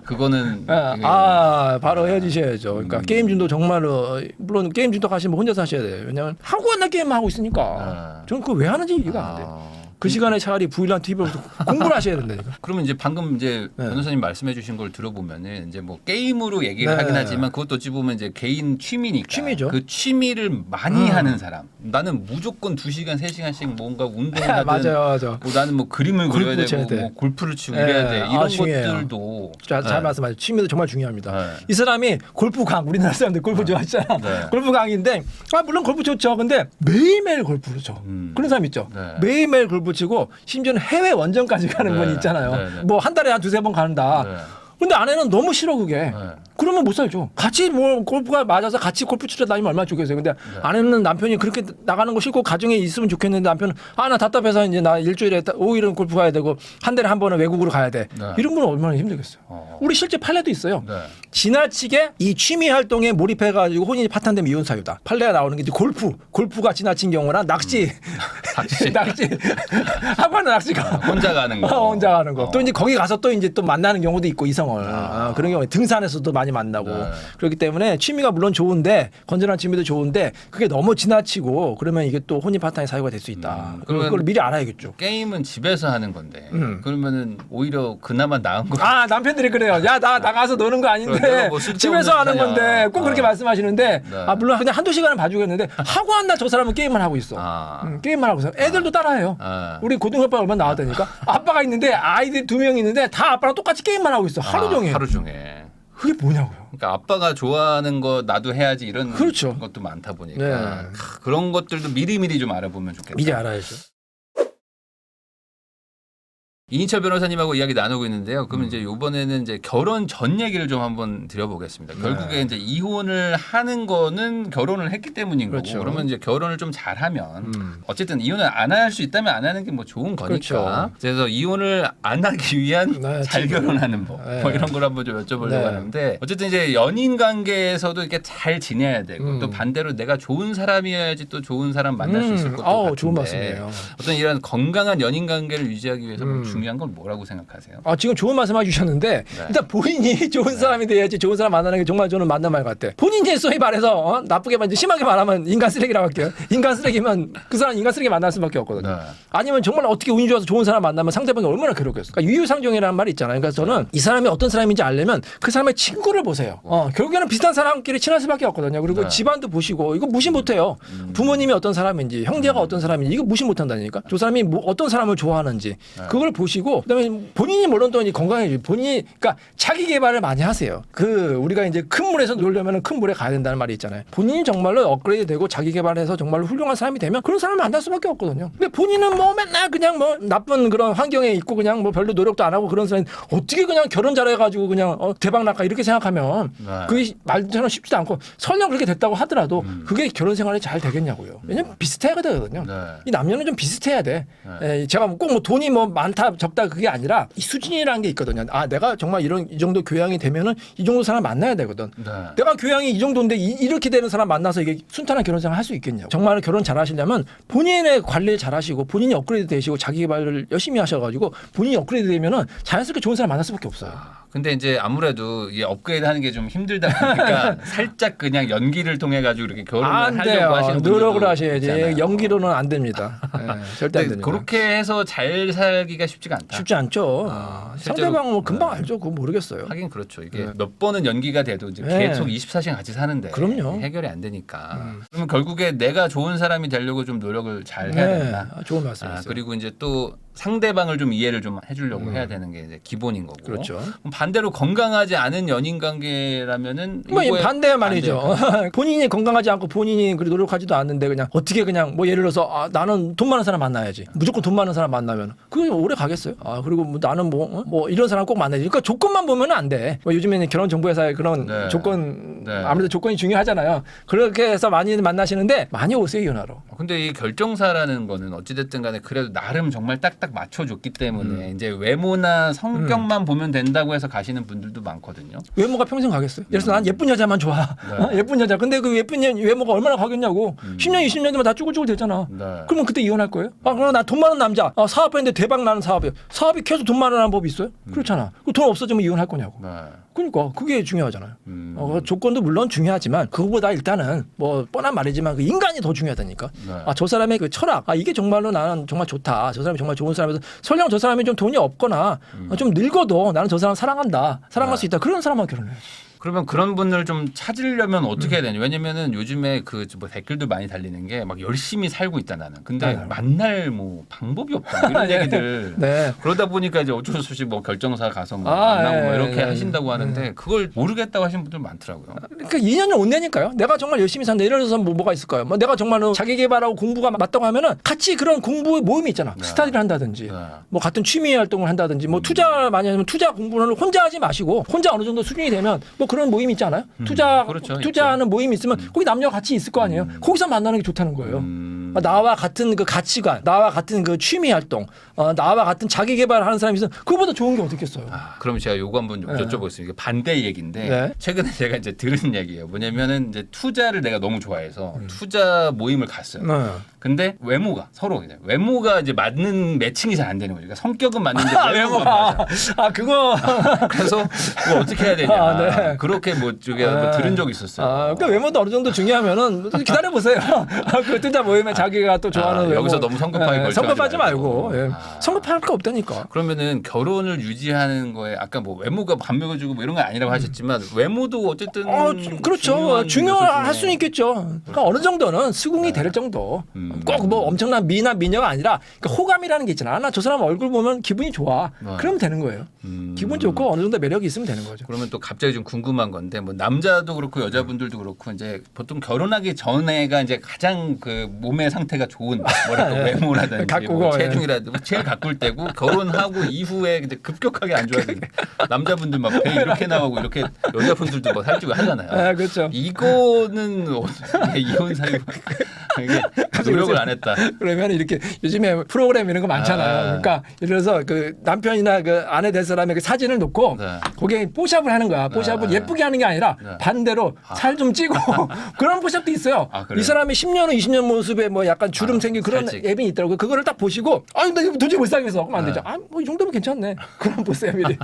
그거는 바로 헤어지셔야죠. 그러니까 게임 중독 정말로 물론 게임 중독 하시면 혼자 사셔야 돼요. 왜냐면 하고 맨날 게임 하고 있으니까. 저는 그거 왜 하는지 이해가 안 돼요. 그 시간에 차라리 부인랑 TV를 공부를 하셔야 된다니까. 그러면 이제 방금 이제 변호사님 말씀해주신 걸 들어보면은 이제 뭐 게임으로 얘기를 하긴 하지만 그것도 어찌 보면 이제 개인 취미니까. 취미죠. 그 취미를 많이 하는 사람. 나는 무조건 2시간, 3시간씩 뭔가 운동을 하든. 맞아. 뭐 나는 뭐 그림을 그려야 골프 쳐야 되고 돼. 뭐 골프를 치고 이래야 돼. 이런 것들도 잘 말씀하셨죠. 취미도 정말 중요합니다. 이 사람이 골프강 우리나라 사람들 골프 좋아하잖아. 골프강인데 물론 골프 좋죠. 근데 매일매일 골프를 쳐. 그런 사람 있죠. 매일매일 골프 치고 심지어는 해외 원정까지 가는 분이 있잖아요. 뭐 한 달에 한 2-3번 간다. 근데 아내는 너무 싫어 그게. 그러면 못 살죠. 같이 뭐 골프가 맞아서 같이 골프 치러 다니면 얼마나 좋겠어요. 근데 아내는 남편이 그렇게 나가는 거 싫고 가정에 있으면 좋겠는데 남편은 나 답답해서 이제 나 일주일에 5일은 골프 가야 되고 한 달에 한 번은 외국으로 가야 돼. 이런 분은 얼마나 힘들겠어요. 우리 실제 판례도 있어요. 지나치게 이 취미 활동에 몰입해가지고 혼인이 파탄되면 이혼 사유다. 판례가 나오는 게 이제 골프가 지나친 경우나 낚시 학원은 낚시가 혼자 가는 거. 혼자 가는 거. 또 이제 거기 가서 또 이제 또 만나는 경우도 있고 이성을 그런 경우에 등산에서도 많이 만나고 그렇기 때문에 취미가 물론 좋은데 건전한 취미도 좋은데 그게 너무 지나치고 그러면 이게 또 혼인 파탄의 사유가 될 수 있다. 그걸 미리 알아야겠죠. 게임은 집에서 하는 건데 그러면은 오히려 그나마 나은 거. 남편들이 그래요. 야 나 나가서 노는 거 아닌데 뭐 집에서 하는 건데 꼭 그렇게 말씀하시는데 물론 그냥 한두 시간은 봐주겠는데 하고 한날 저 사람은 게임만 하고 있어. 게임만 하고 있어. 애들도 따라해요. 우리 고등학교 얼마나 나왔다니까. 아빠가 있는데 아이들 2명 있는데 다 아빠랑 똑같이 게임만 하고 있어. 하루 종일. 그게 뭐냐고요. 그러니까 아빠가 좋아하는 거 나도 해야지 이런 그렇죠. 것도 많다 보니까 그런 것들도 미리미리 좀 알아보면 좋겠다. 미리 알아야죠. 이인철 변호사님하고 이야기 나누고 있는데요. 그러면 이제 이번에는 이제 결혼 전 얘기를 좀 한번 드려보겠습니다. 결국에 이제 이혼을 하는 거는 결혼을 했기 때문인 거고, 그러면 이제 결혼을 좀 잘하면 어쨌든 이혼을 안 할 수 있다면 안 하는 게 뭐 좋은 거니까. 그래서 이혼을 안 하기 위한 잘 결혼하는 법, 뭐 이런 걸 한번 좀 여쭤보려고 하는데, 어쨌든 이제 연인 관계에서도 이렇게 잘 지내야 되고 또 반대로 내가 좋은 사람이어야지 또 좋은 사람 만날 수 있을 것도 같은데. 좋은 말씀이에요. 어떤 이런 건강한 연인 관계를 유지하기 위해서 중요한 건 뭐라고 생각하세요? 지금 좋은 말씀 해주셨는데 일단 본인이 좋은 사람이 돼야지 좋은 사람 만나는 게 정말 저는 맞는 말 같아. 본인이 소위 말해서 나쁘게 말하면 심하게 말하면 인간 쓰레기라고 할게요. 인간 쓰레기면 그 사람 인간 쓰레기 만날 수밖에 없거든요. 아니면 정말 어떻게 운이 좋아서 좋은 사람 만나면 상대방이 얼마나 괴롭겠어. 그러니까 유유상종이라는 말이 있잖아요. 그러니까 저는 이 사람이 어떤 사람인지 알려면 그 사람의 친구를 보세요. 결국에는 비슷한 사람끼리 친할 수밖에 없거든요. 그리고 집안도 보시고 이거 무시 못해요. 부모님이 어떤 사람인지 형제가 어떤 사람인지 이거 무시 못한다니까. 저 사람이 어떤 사람을 좋아하는지 그걸 보시고 그다음에 본인이 물론 또 건강해지. 본인이 그러니까 자기 개발을 많이 하세요. 우리가 이제 큰 물에서 놀려면 큰 물에 가야 된다는 말이 있잖아요. 본인이 정말로 업그레이드되고 자기 개발해서 정말로 훌륭한 사람이 되면 그런 사람을 만날 수밖에 없거든요. 근데 본인은 뭐 맨날 그냥 뭐 나쁜 그런 환경에 있고 그냥 뭐 별로 노력도 안 하고 그런 사람이 어떻게 그냥 결혼 잘해가지고 그냥 대박 날까 이렇게 생각하면 그게 말처럼 쉽지도 않고 설령 그렇게 됐다고 하더라도 그게 결혼 생활이 잘 되겠냐고요. 왜냐면 비슷해야 되거든요. 이 남녀는 좀 비슷해야 돼. 제가 꼭 뭐 돈이 뭐 많다 적다 그게 아니라 이 수준이라는 게 있거든요. 내가 정말 이 정도 교양이 되면은 이 정도 사람 만나야 되거든. 내가 교양이 이 정도인데 이렇게 되는 사람 만나서 이게 순탄한 결혼 생활 할 수 있겠냐고. 정말 결혼 잘하시려면 본인의 관리를 잘하시고 본인이 업그레이드 되시고 자기 개발을 열심히 하셔가지고 본인이 업그레이드 되면은 자연스럽게 좋은 사람 만날 수밖에 없어요. 근데 이제 아무래도 이 업그레이드 하는 게 좀 힘들다 보니까 살짝 그냥 연기를 통해 가지고 이렇게 결혼을 안 돼요. 하려고 하시는 분들도 노력을 하셔야지. 있잖아요. 연기로는 안 됩니다. 절대 안 근데 됩니다. 그렇게 해서 잘 살기가 쉽지가 않다. 쉽지 않죠. 실제로- 상대방 뭐 금방 네. 알죠. 그거 모르겠어요. 하긴 그렇죠. 이게 네. 몇 번은 연기가 돼도 이제 네. 계속 24시간 같이 사는데 그럼요. 해결이 안 되니까. 그러면 결국에 내가 좋은 사람이 되려고 좀 노력을 잘 해야 된다. 좋은 말씀이세요. 그리고 이제 또 상대방을 좀 이해를 좀 해주려고 해야 되는 게 이제 기본인 거고. 그렇죠. 그럼 반대로 건강하지 않은 연인 관계라면은 뭐 이거에 반대 말이죠. 반대일까요? 본인이 건강하지 않고 본인이 그리 노력하지도 않는데 그냥 어떻게 그냥 뭐 예를 들어서 나는 돈 많은 사람 만나야지. 무조건 돈 많은 사람 만나면 그게 오래 가겠어요. 그리고 뭐 나는 뭐 이런 사람 꼭 만나야지. 그러니까 조건만 보면 안 돼. 뭐 요즘에는 결혼정보회사에 그런 네. 조건 네. 아무래도 조건이 중요하잖아요. 그렇게 해서 많이 만나시는데 많이 오세요 이혼하러. 근데 이 결정사라는 거는 어찌됐든 간에 그래도 나름 정말 딱딱 맞춰줬기 때문에 이제 외모나 성격만 보면 된다고 해서 가시는 분들도 많거든요. 외모가 평생 가겠어요? 예를 들어서 난 예쁜 여자만 좋아. 네. 예쁜 여자. 근데 그 예쁜 외모가 얼마나 가겠냐고. 10년, 20년 되면 다 쭈글쭈글 되잖아. 네. 그러면 그때 이혼할 거예요? 그럼 나 돈 많은 남자. 사업했는데 대박 나는 사업이에요. 사업이 계속 돈 많은 법이 있어요? 그렇잖아. 그 돈 없어지면 이혼할 거냐고. 네. 그러니까 그게 중요하잖아요. 조건도 물론 중요하지만 그거보다 일단은 뭐 뻔한 말이지만 그 인간이 더 중요하다니까. 네. 저 사람의 그 철학. 이게 정말로 나는 정말 좋다. 저 사람이 정말 좋은 사람이어서 설령 저 사람이 좀 돈이 없거나 좀 늙어도 나는 저 사람 사랑한다. 사랑할 네. 수 있다. 그런 사람하고 결혼해. 그러면 그런 분을 좀 찾으려면 어떻게 해야 되냐? 왜냐면은 요즘에 그 뭐 댓글도 많이 달리는 게 막 열심히 살고 있다 나는. 근데 네. 만날 뭐 방법이 없다 이런 네. 얘기들. 네. 그러다 보니까 이제 어쩔 수 없이 뭐 결정사 가서 뭐 아, 만나고 뭐 예, 이렇게 예, 하신다고 하는데 그걸 모르겠다고 하시는 분들 많더라고요. 그러니까 2년을 못 내니까요. 내가 정말 열심히 산다. 예를 들어서 뭐가 있을까요? 뭐 내가 정말로 자기 개발하고 공부가 맞다고 하면은 같이 그런 공부의 모임이 있잖아. 네. 스터디를 한다든지. 네. 뭐 같은 취미 활동을 한다든지 뭐 투자 많이 하면 투자 공부를 혼자 하지 마시고 혼자 어느 정도 수준이 되면 뭐 그런 모임이 있잖아요. 그렇죠, 투자하는 모임이 있으면 거기 남녀가 같이 있을 거 아니에요. 거기서 만나는 게 좋다는 거예요. 나와 같은 그 가치관, 나와 같은 그 취미 활동, 나와 같은 자기 개발하는 사람이 있으면 그거보다 좋은 게 어떻겠어요. 그럼 제가 요거 한번 좀 네. 여쭤보겠습니다. 이게 반대 얘기인데 네. 최근에 제가 이제 들은 얘기예요. 뭐냐면은 이제 투자를 내가 너무 좋아해서 투자 모임을 갔어요. 근데 외모가 서로 이제 외모가 이제 맞는 매칭이 잘 안 되는 거죠. 그러니까 성격은 맞는데 외모가 맞아. 그거. 그래서 그거 어떻게 해야 되냐. 네. 그렇게 뭐 저기 뭐 들은 적이 있었어요. 그러니까 외모도 어느 정도 중요하면은 기다려 보세요. 그 투자 모임에 자기가 또 좋아하는 외모. 여기서 너무 성급하게 걸쳐가지 성급하지 말고. 말고. 예. 성급할 거 없다니까. 그러면은 결혼을 유지하는 거에 아까 뭐 외모가 감명해주고 뭐 이런 건 아니라고 하셨지만 외모도 어쨌든 그렇죠. 중요한 중요할 요소 중에 수는 있겠죠. 그러니까 어느 정도는 수긍이 될 정도. 꼭 뭐 엄청난 미나 미녀가 아니라 그러니까 호감이라는 게 있잖아. 나 저 사람 얼굴 보면 기분이 좋아. 그러면 되는 거예요. 기분 좋고 어느 정도 매력이 있으면 되는 거죠. 그러면 또 갑자기 좀 궁금한 건데 뭐 남자도 그렇고 여자분들도 그렇고 이제 보통 결혼하기 전에가 이제 가장 그 몸의 상태가 좋은 뭐랄까 외모라든지 가꾸고, 뭐 체중이라든지 제일 가꿀 때고 결혼하고 이후에 이제 급격하게 안 좋아지는 남자분들 막 배 이렇게 나오고 이렇게 여자분들도 뭐 살찌고 하잖아요. 그렇죠. 이거는 이혼 사유 이게 노력을 안 했다. 그러면 이렇게 요즘에 프로그램 이런 거 많잖아요. 그러니까 예를 들어서 그 남편이나 그 아내 될 사람의 그 사진을 놓고 네. 거기에 뽀샵을 하는 거야. 뽀샵을 예쁘게 하는 게 아니라 반대로 살 좀 찌고 그런 뽀샵도 있어요. 그래요? 이 사람이 10년 후 20년 모습에 뭐 약간 주름 생긴 그런 살찌. 앱이 있더라고요. 그거를 딱 보시고 나 이거 도저히 못 살겠어. 그러면 안 되죠. 뭐 이 정도면 괜찮네. 그럼 보세요, 미리.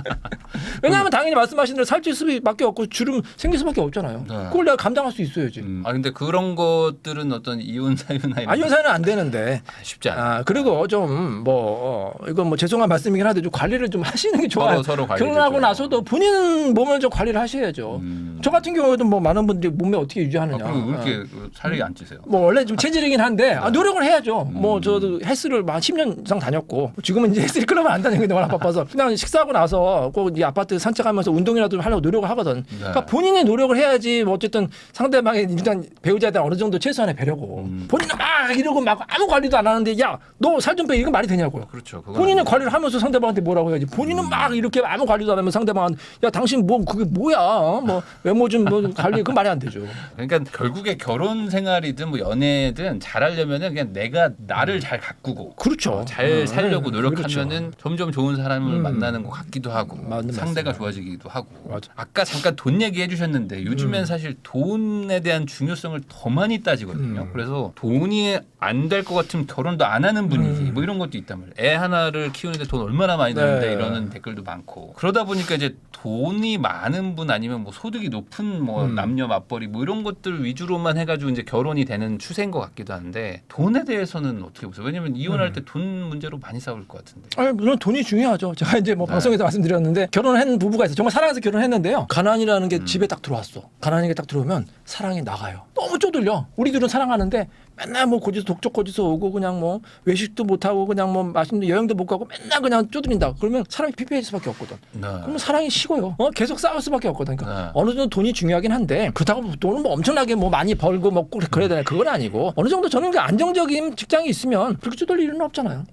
왜냐하면 당연히 말씀하신 대로 살찔 수밖에 없고 주름 생길 수밖에 없잖아요. 네. 그걸 내가 감당할 수 있어야지. 근데 그런 것들은 어떤 이혼 사유나 이런 이혼 사유는 안 되는데. 쉽지 않아. 그리고 좀 뭐 이건 뭐 죄송한 말씀이긴 한데 좀 관리를 좀 하시는 게 좋아요. 서로 관리를 결혼하고 좀. 나서도 본인 몸을 좀 관리를 하셔야죠. 저 같은 경우에도 뭐 많은 분들이 몸매 어떻게 유지하느냐. 그럼 왜 이렇게 살이 안 찌세요? 뭐 원래 좀 체질이긴 한데 노력을 해야죠. 뭐 저도 헬스를 한 10년 이상 다녔고 지금은 이제 헬스 클럽을 안 다니는데 워낙 바빠서 그냥 식사하고 나서 꼭 이 아파트 산책하면서 운동이라도 하려고 노력을 하거든. 그러니까 본인이 노력을 해야지 뭐 어쨌든 상대방의 일단 배우자에 대한 어느 정도 최소한의 배려고 본인은 막 이러고 막 아무 관리도 안 하는데 야 너 살 좀 빼 이건 말이 되냐고요. 그렇죠. 본인은 관리를 하면서 상대방한테 뭐라고 해야지. 본인은 막 이렇게 아무 관리도 안 하면 상대방한테 야 당신 뭐 그게 뭐야 뭐 외모 좀 뭐 관리 그건 말이 안 되죠. 그러니까 결국에 결혼 생활이든 뭐 연애든 잘하려면은 그냥 내가 나를 잘 가꾸고 그렇죠. 잘 살려고 노력하면은 그렇죠. 점점 좋은 사람을 만나는 것 같기도 하고 맞는 상대가 말씀이에요. 좋아지기도 하고. 맞아. 아까 잠깐 돈 얘기해 주셨는데 요즘엔 사실 돈에 대한 중요성을 더 많이 따지거든요. 그래서 돈이 안 될 것 같으면 결혼도 안 하는 분위기 뭐 이런 것도 있단 말이에요. 애 하나를 키우는데 돈 얼마나 많이 드는데 네. 이러는 댓글도 많고. 그러다 보니까 이제 돈이 많은 분 아니면 뭐 소득이 높은 뭐 남녀 맞벌이 뭐 이런 것들 위주로만 해가지고 이제 결혼이 되는 추세인 것 같기도 한데 돈에 대해서는 어떻게 보세요? 왜냐면 이혼할 때 돈 문제로 많이 싸울 것 같은데. 아니, 물론 돈이 중요하죠. 제가 이제 뭐 방송에서 말씀드렸는데 결혼한 부부가 있어. 정말 사랑해서 결혼했는데요. 가난이라는 게 집에 딱 들어왔어. 가난이 딱 들어오면 사랑이 나가요. 너무 쪼들려. 우리들은 사랑하는데 맨날 뭐 거기서 독촉 거기서 오고 그냥 뭐 외식도 못 하고 그냥 뭐 맛있는 여행도 못 가고 맨날 그냥 쪼들린다. 그러면 사람이 피폐해질 수밖에 없거든. 그러면 사랑이 식어요. 계속 싸울 수밖에 없거든. 그러니까 어느 정도 돈이 중요하긴 한데 그렇다고 돈은 뭐 엄청나게 뭐 많이 벌고 먹고 그래야 되나 그건 아니고 어느 정도 저는 그 안정적인 직장이 있으면 그렇게 쪼들릴 일은 없잖아요.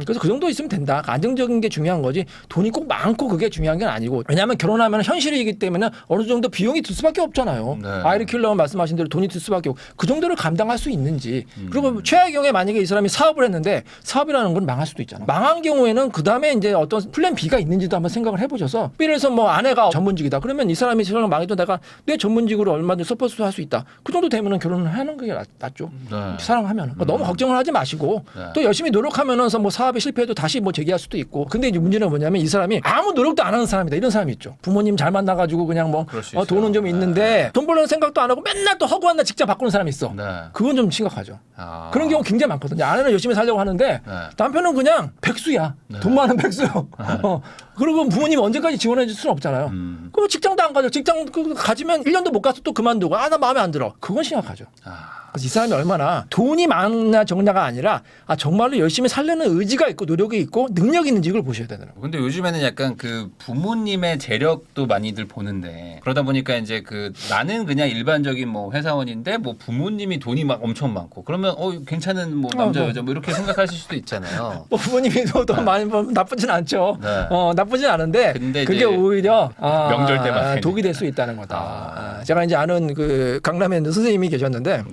그래서 그 정도 있으면 된다. 안정적인 게 중요한 거지 돈이 꼭 많고 그게 중요한 건 아니고 왜냐하면 결혼하면 현실이기 때문에 어느 정도 비용이 들 수밖에 없잖아요. 아이를 키우려면 말씀하신 대로 돈이 들 수밖에 없고 그 정도를 감당할 수 있는지 그리고 최악의 경우에 만약에 이 사람이 사업을 했는데 사업이라는 건 망할 수도 있잖아. 망한 경우에는 그 다음에 이제 어떤 플랜 B가 있는지도 한번 생각을 해보셔서 예를 들어서 뭐 아내가 전문직이다 그러면 이 사람이 세상을 망해도 내가 내 전문직으로 얼마든지 서포트 할 수 있다. 그 정도 되면은 결혼을 하는 게 낫죠. 사랑하면 그러니까 너무 걱정을 하지 마시고 또 열심히 노력하면서 뭐 사업에 실패해도 다시 뭐 재기할 수도 있고. 근데 이제 문제는 뭐냐면 이 사람이 아무 노력도 안 하는 사람이다. 이런 사람이 있죠. 부모님 잘 만나가지고 그냥 뭐 돈은 좀 있는데 돈 벌려는 생각도 안 하고 맨날 또 허구한 날 직장 바꾸는 사람이 있어. 그건 좀 심각하죠. 그런 경우 굉장히 많거든요. 아내는 열심히 살려고 하는데 남편은 그냥 백수야. 돈 많은 백수. 그리고 부모님이 언제까지 지원해 줄 수는 없잖아요. 그럼 직장도 안 가죠. 직장 가지면 1년도 못 가서 또 그만두고 나 마음에 안 들어. 그건 심각하죠. 그래서 이 사람이 얼마나 돈이 많나 적나가 아니라 정말로 열심히 살려는 의지가 있고 노력이 있고 능력이 있는지 이걸 보셔야 되는 거예요. 근데 요즘에는 약간 그 부모님의 재력도 많이들 보는데 그러다 보니까 이제 그 나는 그냥 일반적인 뭐 회사원인데 뭐 부모님이 돈이 막 엄청 많고 그러면 괜찮은 뭐 남자 여자 뭐 이렇게 생각하실 수도 있잖아요. 뭐 부모님이 돈 많이 벌면 나쁘진 않죠. 나쁘진 않은데 근데 그게 오히려 명절 때만 독이 될 수 있다는 거다. 제가 이제 아는 그 강남에 있는 선생님이 계셨는데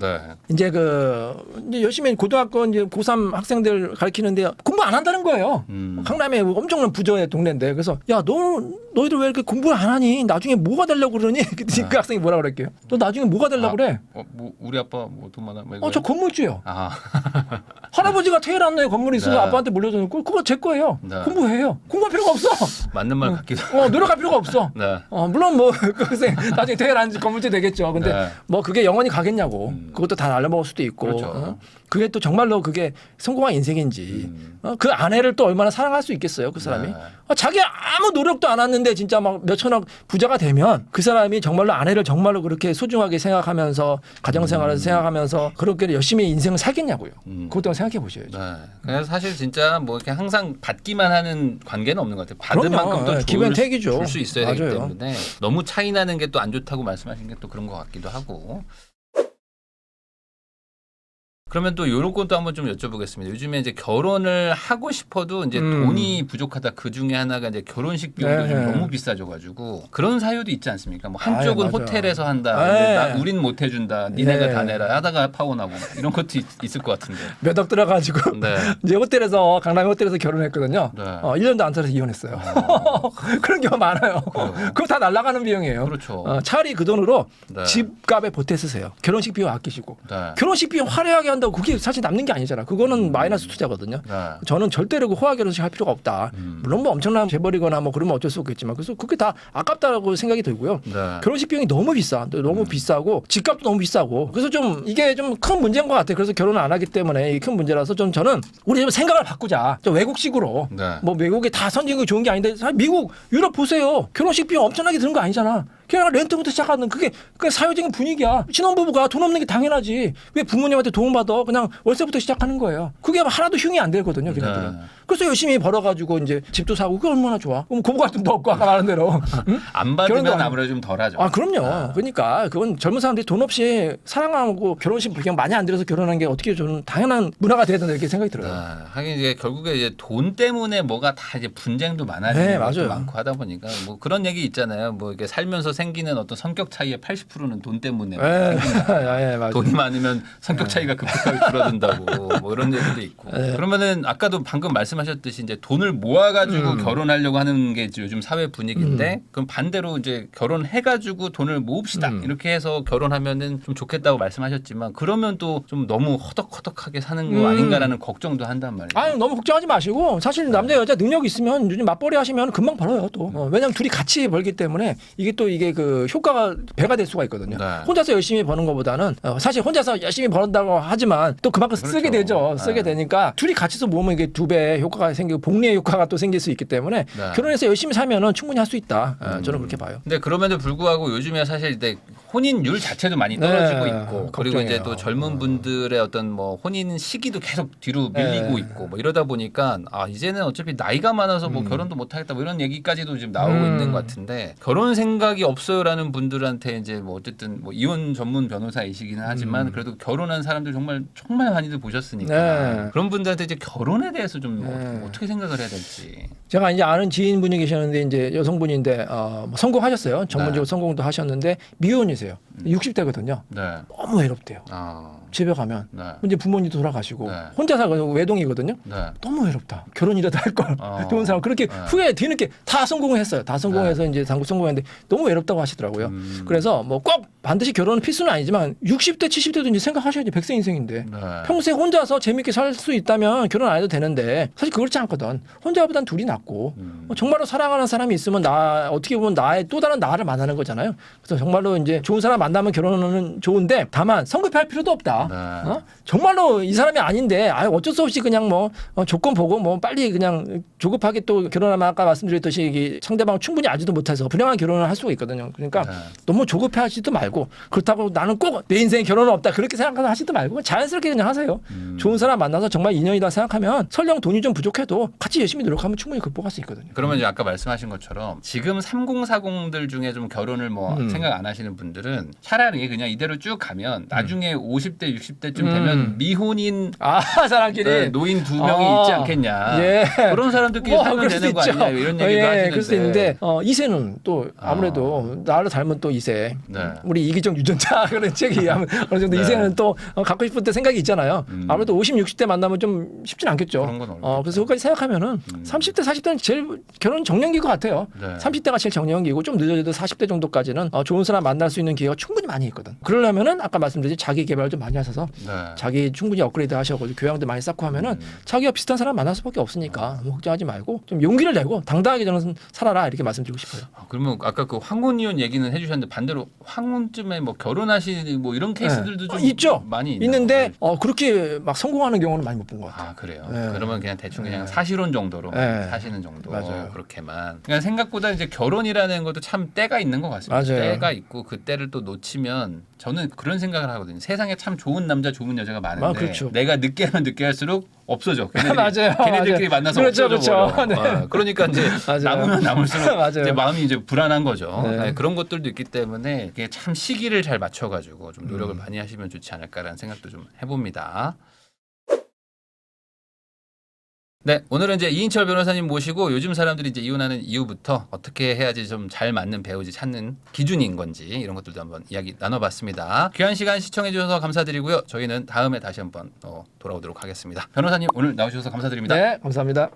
이제 이제 열심히 고등학교 이제 고3 학생들 가르치는데 공부 안 한다는 거예요. 강남에 엄청난 부자의 동네인데 그래서 야 너희들 왜 이렇게 공부를 안 하니? 나중에 뭐가 되려고 그러니? 그 학생이 뭐라 그랬게요? 너 나중에 뭐가 되려고 그래? 뭐 우리 아빠 뭐 돈 많아? 저 건물주요. 할아버지가 퇴일한 건물이 있어서 아빠한테 물려줘놓고 그거 제 거예요. 공부해요. 공부할 필요가 없어. 맞는 말 같기도 하고. 노력할 필요가 없어. 물론 뭐 그것에 나중에 퇴일한 건물주 되겠죠. 근데 뭐 그게 영원히 가겠냐고. 그것도 다 날려먹을 수도 있고. 그렇죠. 그게 또 정말로 그게 성공한 인생인지 그 아내를 또 얼마나 사랑할 수 있겠어요 그 사람이. 자기 아무 노력도 안 했는데 진짜 막 몇천억 부자가 되면 그 사람이 정말로 아내를 정말로 그렇게 소중하게 생각하면서 가정생활을 생각하면서 그렇게 열심히 인생을 살겠냐고요. 그것도 생각해 보셔야죠. 그래서 사실 진짜 뭐 이렇게 항상 받기만 하는 관계는 없는 것 같아요. 받은 그럼요. 만큼 또 기본택이죠. 줄 수 있어야 되기 맞아요. 때문에 너무 차이 나는 게 또 안 좋다고 말씀하신 게 또 그런 것 같기도 하고. 그러면 또 이런 것도 한번 좀 여쭤보겠습니다. 요즘에 이제 결혼을 하고 싶어도 이제 돈이 부족하다. 그 중에 하나가 이제 결혼식 비용도 좀 너무 비싸져가지고 그런 사유도 있지 않습니까? 뭐 한쪽은 맞아. 호텔에서 한다. 근데 우린 못 해준다. 니네가 다 내라. 하다가 파혼하고 이런 것도 있을 것 같은데. 몇 억 들어가지고 이제 호텔에서 강남 호텔에서 결혼했거든요. 1년도 안 살아서 이혼했어요. 그런 경우 많아요. 그거 다 날아가는 비용이에요. 그렇죠. 차라리 그 돈으로 집값에 보태 쓰세요. 결혼식 비용 아끼시고. 결혼식 비용 화려하게 한다고 그게 사실 남는 게 아니잖아. 그거는 마이너스 투자거든요. 저는 절대로 그 호화 결혼식 할 필요가 없다. 물론 뭐 엄청난 재벌이거나 뭐 그러면 어쩔 수 없겠지만 그래서 그게 다 아깝다고 생각이 들고요. 결혼식 비용이 너무 비싸. 너무 비싸고 집값도 너무 비싸고 그래서 좀 이게 좀 큰 문제인 것 같아요. 그래서 결혼을 안 하기 때문에 큰 문제라서 저는 우리 좀 생각을 바꾸자. 좀 외국식으로 뭐 외국에 다 선진국이 좋은 게 아닌데 미국, 유럽 보세요. 결혼식 비용 엄청나게 드는 거 아니잖아. 그냥 렌트부터 시작하는 그게 사회적인 분위기야. 신혼부부가 돈 없는 게 당연하지. 왜 부모님한테 도움 받아? 그냥 월세부터 시작하는 거예요. 그게 하나도 흉이 안 되거든요. 걔네들은. 그래서 열심히 벌어가지고 이제 집도 사고 그게 얼마나 좋아. 그럼 고부 갈등도 없고 아까 말한 대로. 응? 안 결혼도 받으면 안- 아무래도 좀 덜하죠. 아 그럼요. 그러니까 그건 젊은 사람들이 돈 없이 사랑하고 결혼식 불경 많이 안 들여서 결혼한 게 어떻게 저는 당연한 문화가 돼야 된다 이렇게 생각이 들어요. 하긴 이제 결국에 이제 돈 때문에 뭐가 다 이제 분쟁도 많아지고 네, 맞아요. 많고 하다 보니까 뭐 그런 얘기 있잖아요. 뭐 이게 살면서 생기는 어떤 성격 차이의 80%는 돈 때문에 예, 예, 맞아요. 돈이 많으면 성격 차이가 급격하게 줄어든다고 뭐 이런 얘기도 있고. 그러면은 아까도 방금 말씀하셨듯이 이제 돈을 모아가지고 결혼하려고 하는 게 이제 요즘 사회 분위기인데 그럼 반대로 이제 결혼해가지고 돈을 모읍시다 이렇게 해서 결혼하면은 좀 좋겠다고 말씀하셨지만 그러면 또 좀 너무 허덕허덕하게 사는 거 아닌가라는 걱정도 한단 말이에요. 아유 너무 걱정하지 마시고 사실 남자 여자 능력 있으면 요즘 맞벌이 하시면 금방 벌어요 또. 왜냐면 둘이 같이 벌기 때문에 이게 또 이게 그 효과가 배가 될 수가 있거든요. 네. 혼자서 열심히 버는 것보다는 사실 혼자서 열심히 번다고 하지만 또 그만큼 쓰게 되죠. 쓰게 되니까 둘이 같이서 모으면 이게 2배 효과가 생기고 복리의 효과가 또 생길 수 있기 때문에 결혼해서 열심히 살면은 충분히 할 수 있다. 저는 그렇게 봐요. 근데 그럼에도 불구하고 요즘에 사실 이제 혼인율 자체도 많이 떨어지고 네, 있고 그리고 걱정이에요. 이제 또 젊은 분들의 어떤 뭐 혼인 시기도 계속 뒤로 밀리고 네. 있고 뭐 이러다 보니까 아 이제는 어차피 나이가 많아서 뭐 결혼도 못 하겠다 뭐 이런 얘기까지도 지금 나오고 있는 것 같은데 결혼 생각이 없어요라는 분들한테 이제 뭐 어쨌든 뭐 이혼 전문 변호사이시기는 하지만 그래도 결혼한 사람들 정말 많이들 보셨으니까 네. 그런 분들한테 이제 결혼에 대해서 좀 네. 어떻게 생각을 해야 될지. 제가 이제 아는 지인분이 계셨는데 이제 여성분인데 뭐 성공하셨어요. 전문적으로 성공도 하셨는데 미혼이세요. 60대거든요. 네. 너무 외롭대요. 아. 집에 가면 네. 이제 부모님도 돌아가시고 네. 혼자 살고 외동이거든요. 네. 너무 외롭다. 결혼이라도 할 걸. 어. 좋은 사람 그렇게 네. 후에 뒤늦게 다 성공을 했어요. 다 성공해서 이제 당구 성공했는데 너무 외롭다고 하시더라고요. 그래서 뭐 꼭 반드시 결혼은 필수는 아니지만 60대 70대도 이제 생각하셔야지 100세 인생인데 네. 평생 혼자서 재밌게 살 수 있다면 결혼 안 해도 되는데 사실 그렇지 않거든. 혼자보단 둘이 낫고 정말로 사랑하는 사람이 있으면 나 어떻게 보면 나의 또 다른 나를 만나는 거잖아요. 그래서 정말로 이제 좋은 사람 만나면 결혼은 좋은데 다만 성급할 필요도 없다. 네. 정말로 이 사람이 아닌데 어쩔 수 없이 그냥 뭐 조건 보고 뭐 빨리 그냥 조급하게 또 결혼하면 아까 말씀드렸듯이 이게 상대방을 충분히 알지도 못해서 불량한 결혼을 할 수가 있거든요. 그러니까 네. 너무 조급해 하시지도 말고 그렇다고 나는 꼭 내 인생에 결혼은 없다 그렇게 생각하지 하시도 말고 자연스럽게 그냥 하세요. 좋은 사람 만나서 정말 인연이다 생각하면 설령 돈이 좀 부족해도 같이 열심히 노력하면 충분히 극복할 수 있거든요. 그러면 이제 아까 말씀하신 것처럼 지금 3040들 중에 좀 결혼을 뭐 생각 안 하시는 분들은 차라리 그냥 이대로 쭉 가면 나중에 50대 60대쯤 되면 미혼인 사람끼리 노인 2명이 있지 않겠냐. 예. 그런 사람들끼리 살면 그럴 수 되는 거 있죠. 아니냐 이런 얘기도 하시는데. 그럴 수 있는데 2세는 또 아무래도 나를 닮은 또 2세. 네. 우리 이기정 유전자 그런 책이 어느 정도 네. 2세는 또 갖고 싶을 때 생각이 있잖아요. 아무래도 50, 60대 만나면 좀 쉽진 않겠죠. 그런 건 어렵겠죠. 그래서 그것까지 생각하면은 30대, 40대는 제일 결혼 정년기인 것 같아요. 네. 30대가 제일 정년기고 좀 늦어져도 40대 정도까지는 좋은 사람 만날 수 있는 기회가 충분히 많이 있거든. 그러려면은 아까 말씀드린 자기 개발을 좀 많이 하셔서 네. 자기 충분히 업그레이드 하셔고 교양도 많이 쌓고 하면은 자기가 비슷한 사람 만날 수밖에 없으니까 너무 걱정하지 말고 좀 용기를 내고 당당하게 저는 살아라 이렇게 말씀드리고 싶어요. 그러면 아까 그 황혼 이혼 얘기는 해주셨는데 반대로 황혼쯤에 뭐 결혼하시는 뭐 이런 케이스들도 좀 있죠. 많이 있나요? 있는데 그렇게 막 성공하는 경우는 많이 못 본 것 같아요. 아 그래요. 네. 그러면 그냥 대충 그냥 사실혼 정도로 네. 사시는 정도 맞아요. 그렇게만. 그러니까 생각보다 이제 결혼이라는 것도 참 때가 있는 것 같습니다. 맞아요. 때가 있고 그 때를 또 놓치면 저는 그런 생각을 하거든요. 세상에 참 좋은 남자, 좋은 여자가 많은데 그렇죠. 내가 늦게 하면 늦게 할수록 없어져. 걔네들이, 맞아요. 걔네들끼리 맞아요. 만나서 그렇죠, 없어져 버려. 그렇죠. 네. 그러니까 이제 맞아요. 남으면 남을수록 맞아요. 이제 마음이 이제 불안한 거죠. 네. 네, 그런 것들도 있기 때문에 이게 참 시기를 잘 맞춰가지고 좀 노력을 많이 하시면 좋지 않을까라는 생각도 좀 해봅니다. 네, 오늘은 이제 이인철 변호사님 모시고 요즘 사람들이 이제 이혼하는 이유부터 어떻게 해야지 좀 잘 맞는 배우지 찾는 기준인 건지 이런 것들도 한번 이야기 나눠봤습니다. 귀한 시간 시청해 주셔서 감사드리고요. 저희는 다음에 다시 한번 돌아오도록 하겠습니다. 변호사님 오늘 나오셔서 감사드립니다. 네, 감사합니다.